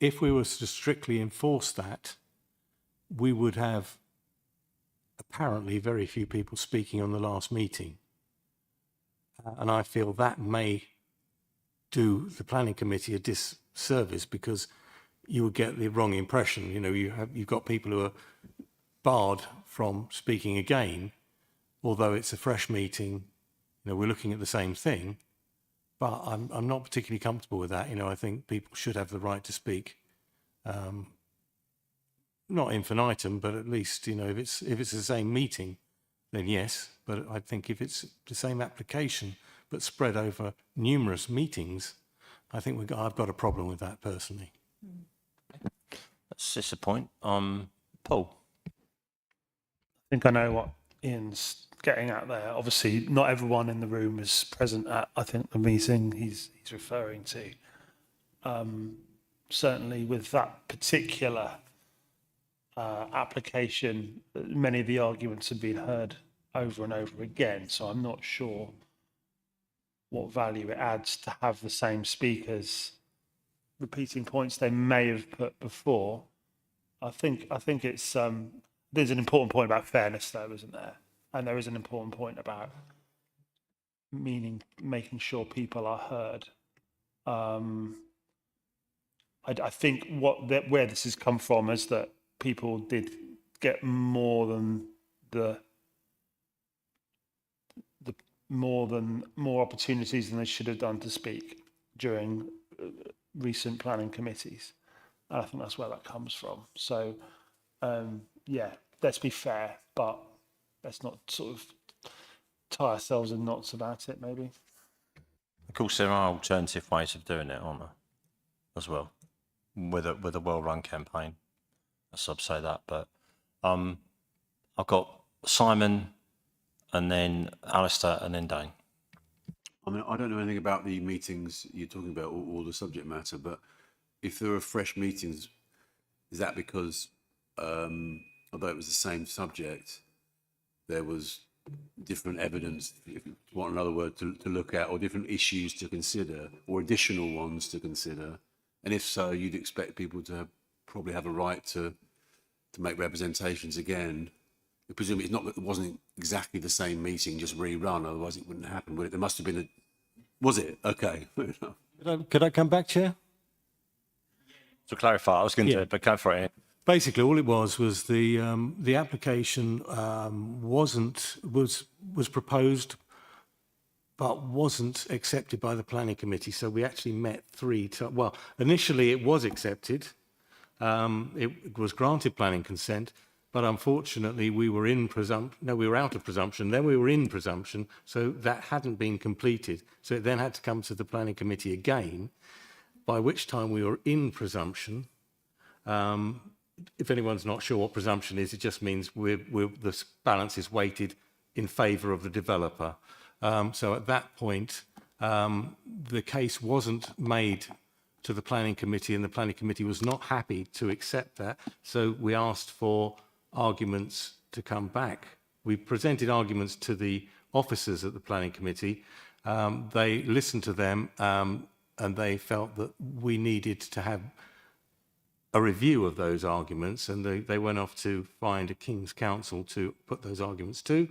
If we were to strictly enforce that, we would have apparently very few people speaking on the last meeting. And I feel that may do the planning committee a disservice because you would get the wrong impression. You know, you've got people who are barred from speaking again, although it's a fresh meeting. You know, we're looking at the same thing, but I'm not particularly comfortable with that. You know, I think people should have the right to speak. Not infinitum, but at least, you know, if it's the same meeting, then yes. But I think if it's the same application but spread over numerous meetings, I think I've got a problem with that personally. That's just a point. Paul. I think I know what Ian's getting at there. Obviously, not everyone in the room is present at, I think, the meeting he's referring to. Certainly with that particular application, many of the arguments have been heard over and over again, so I'm not sure what value it adds to have the same speakers repeating points they may have put before. I think it's there's an important point about fairness though, isn't there? And there is an important point about meaning making sure people are heard. I think where this has come from is that people did get more opportunities than they should have done to speak during recent planning committees. And I think that's where that comes from. So, yeah, let's be fair, but let's not sort of tie ourselves in knots about it, maybe. Of course, there are alternative ways of doing it, aren't there? As well, with a well-run campaign. I sub say that, but I've got Simon, and then Alistair, and then Dane. I mean, I don't know anything about the meetings you're talking about or the subject matter, but if there are fresh meetings, is that because, although it was the same subject, there was different evidence, if you want another word, to look at, or different issues to consider, or additional ones to consider? And if so, you'd expect people to probably have a right to make representations again. I presume it wasn't exactly the same meeting, just rerun, otherwise it wouldn't happen, would it? There must have been was it? Okay. Could I come back, Chair? To clarify, I was going to, but go for it. Basically, all it was the application was proposed, but wasn't accepted by the planning committee. So we actually met 3 times. Well, initially it was accepted. It was granted planning consent, but unfortunately we were in presumption. No, we were out of presumption. Then we were in presumption, so that hadn't been completed. So it then had to come to the planning committee again, by which time we were in presumption. If anyone's not sure what presumption is, it just means the balance is weighted in favour of the developer. So at that point, the case wasn't made to the planning committee, and the planning committee was not happy to accept that. So we asked for arguments to come back. We presented arguments to the officers at the planning committee. They listened to them, and they felt that we needed to have a review of those arguments, and they went off to find a King's Counsel to put those arguments to.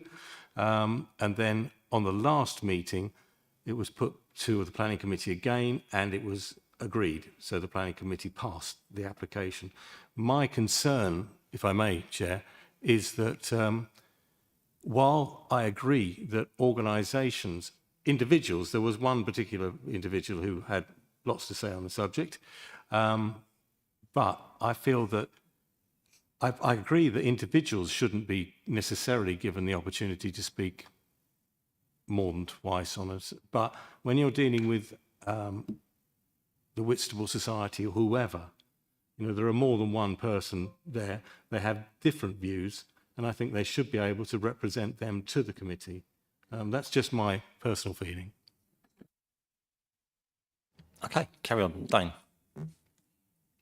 And then on the last meeting, it was put to the planning committee again, and it was agreed. So the planning committee passed the application. My concern, if I may, Chair, is that while I agree that organisations, individuals, there was one particular individual who had lots to say on the subject, but I feel that I agree that individuals shouldn't be necessarily given the opportunity to speak more than twice on it. But when you're dealing with the Whitstable Society or whoever, you know, there are more than one person there. They have different views, and I think they should be able to represent them to the committee. That's just my personal feeling. Okay, carry on, Dane.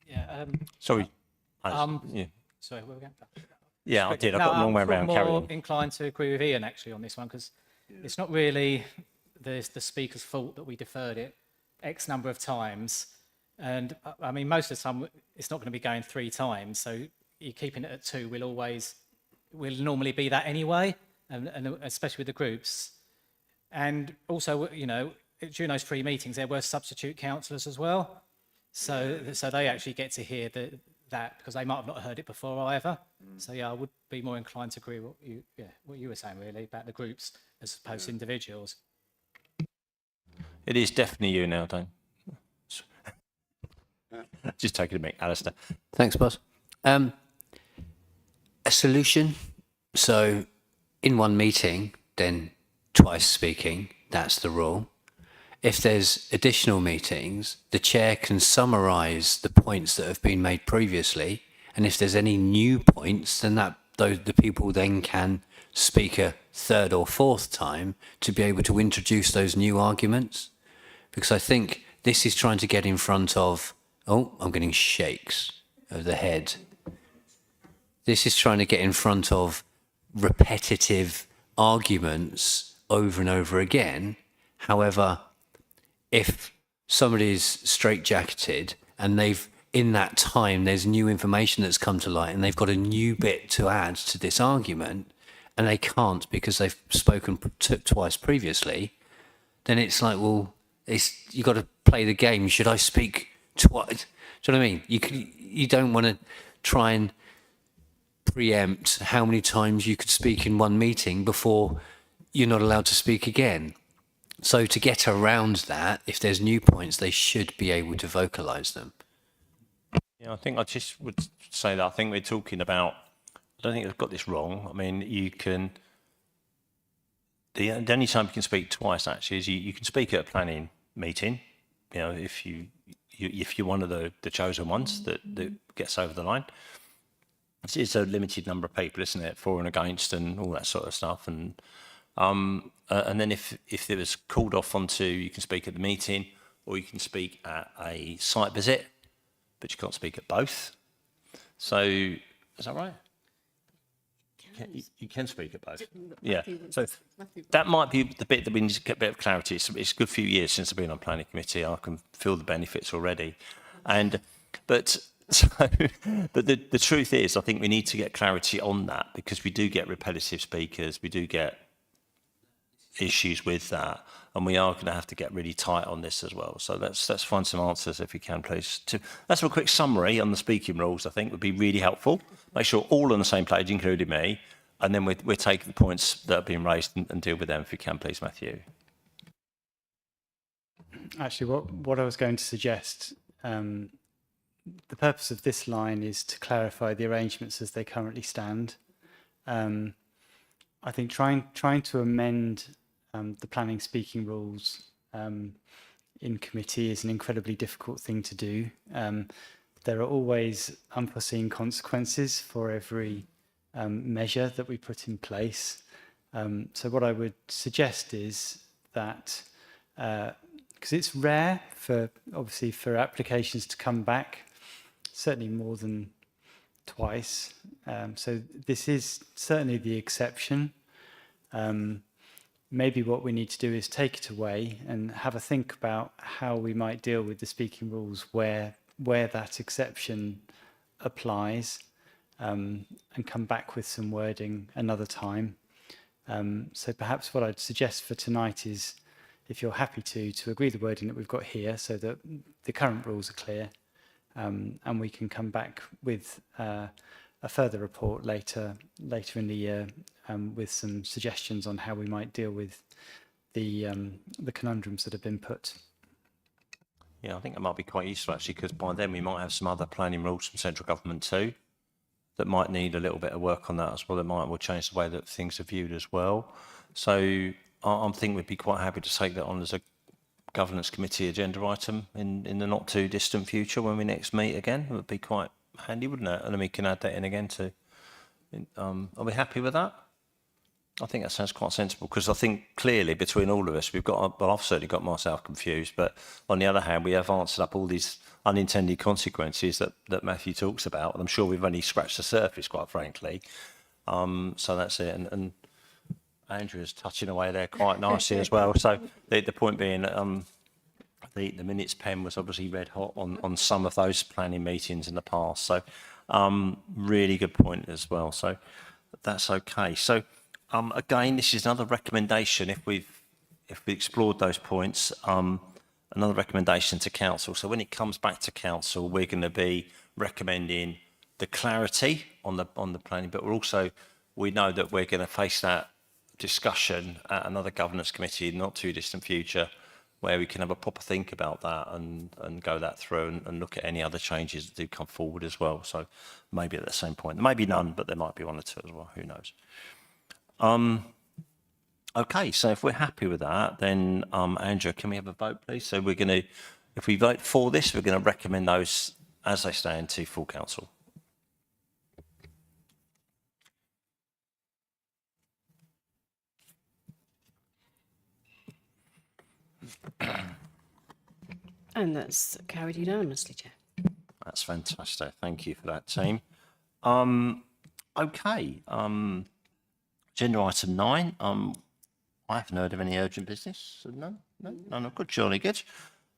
Yeah. Sorry. Sorry, where were we going? Yeah, I did. I got the wrong way around. Carry I'm more on. inclined to agree with Ian actually on this one, because it's not really the speaker's fault that we deferred it X number of times. And I mean, most of the time it's not going to be going 3 times. So you're keeping it at 2 will normally be that anyway, and especially with the groups. And also, you know, during those 3 meetings, there were substitute councillors as well. So they actually get to hear that because they might have not heard it before either. So yeah, I would be more inclined to agree with what you were saying really about the groups as opposed to individuals. It is definitely you now, Dane. Just taking a minute, Alistair. Thanks, boss. A solution. So in one meeting, then twice speaking, that's the rule. If there's additional meetings, the chair can summarise the points that have been made previously, and if there's any new points, then the people then can speak a 3rd or 4th time to be able to introduce those new arguments. Because I think this is trying to get in front of, oh, I'm getting shakes of the head. This is trying to get in front of repetitive arguments over and over again. However, if somebody's straitjacketed and in that time, there's new information that's come to light and they've got a new bit to add to this argument and they can't because they've spoken twice previously, then it's like, well, you got to play the game. Should I speak twice? Do you know what I mean? You don't want to try and preempt how many times you could speak in one meeting before you're not allowed to speak again. So to get around that, if there's new points, they should be able to vocalise them. Yeah, I think I just would say that I think we're talking about, I don't think I've got this wrong. I mean, you can, the only time you can speak twice actually is you can speak at a planning meeting, you know, if you're one of the chosen ones that gets over the line. It's a limited number of people, isn't it? For and against and all that sort of stuff. And then if it was called off onto, you can speak at the meeting or you can speak at a site visit, but you can't speak at both. So is that right? You can speak at both. Yeah. So that might be the bit that we need to get a bit of clarity. It's a good few years since I've been on planning committee. I can feel the benefits already. But the truth is, I think we need to get clarity on that because we do get repetitive speakers. We do get issues with that, and we are going to have to get really tight on this as well. So let's find some answers if we can, please. Let's have a quick summary on the speaking rules. I think would be really helpful. Make sure all on the same page, including me, and then we're taking the points that have been raised and deal with them if we can, please, Matthew. Actually, what I was going to suggest, the purpose of this line is to clarify the arrangements as they currently stand. I think trying to amend the planning speaking rules in committee is an incredibly difficult thing to do. There are always unforeseen consequences for every measure that we put in place. So what I would suggest is that, because it's rare obviously for applications to come back, certainly more than twice. So this is certainly the exception. Maybe what we need to do is take it away and have a think about how we might deal with the speaking rules where that exception applies, and come back with some wording another time. So perhaps what I'd suggest for tonight is, if you're happy to agree the wording that we've got here so that the current rules are clear, and we can come back with a further report later in the year with some suggestions on how we might deal with the conundrums that have been put. Yeah, I think that might be quite useful actually, because by then we might have some other planning rules from central government too that might need a little bit of work on that as well. It might will change the way that things are viewed as well. So I think we'd be quite happy to take that on as a governance committee agenda item in the not too distant future when we next meet again. It would be quite handy, wouldn't it? And then we can add that in again too. Are we happy with that? I think that sounds quite sensible, because I think clearly between all of us, we've got, well, I've certainly got myself confused, but on the other hand, we have answered up all these unintended consequences that Matthew talks about, and I'm sure we've only scratched the surface, quite frankly. So that's it. And Andrew's touching away there quite nicely as well. So the point being, the minutes pen was obviously red hot on some of those planning meetings in the past. So really good point as well. So that's okay. So again, this is another recommendation. If we explored those points, another recommendation to council. So when it comes back to council, we're going to be recommending the clarity on the planning, but we know that we're going to face that discussion at another governance committee in the not too distant future, where we can have a proper think about that and go that through and look at any other changes that do come forward as well. So maybe at the same point, there may be none, but there might be one or two as well. Who knows? Okay, so if we're happy with that, then Andrew, can we have a vote, please? So we're going to, if we vote for this, we're going to recommend those as they stand to full council. And that's carried unanimously, Chair. That's fantastic. Thank you for that, team. Okay. Agenda item 9. I haven't heard of any urgent business. So none? No, good. Surely good.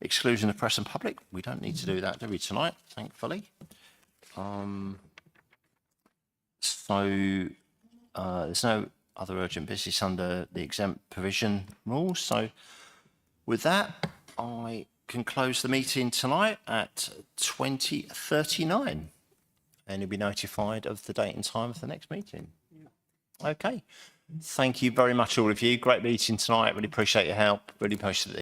Exclusion of press and public. We don't need to do that, do we, tonight, thankfully? So there's no other urgent business under the exempt provision rules. So With that, I can close the meeting tonight at 20:39, and you'll be notified of the date and time of the next meeting. Okay. Thank you very much, all of you. Great meeting tonight. Really appreciate your help. Really appreciate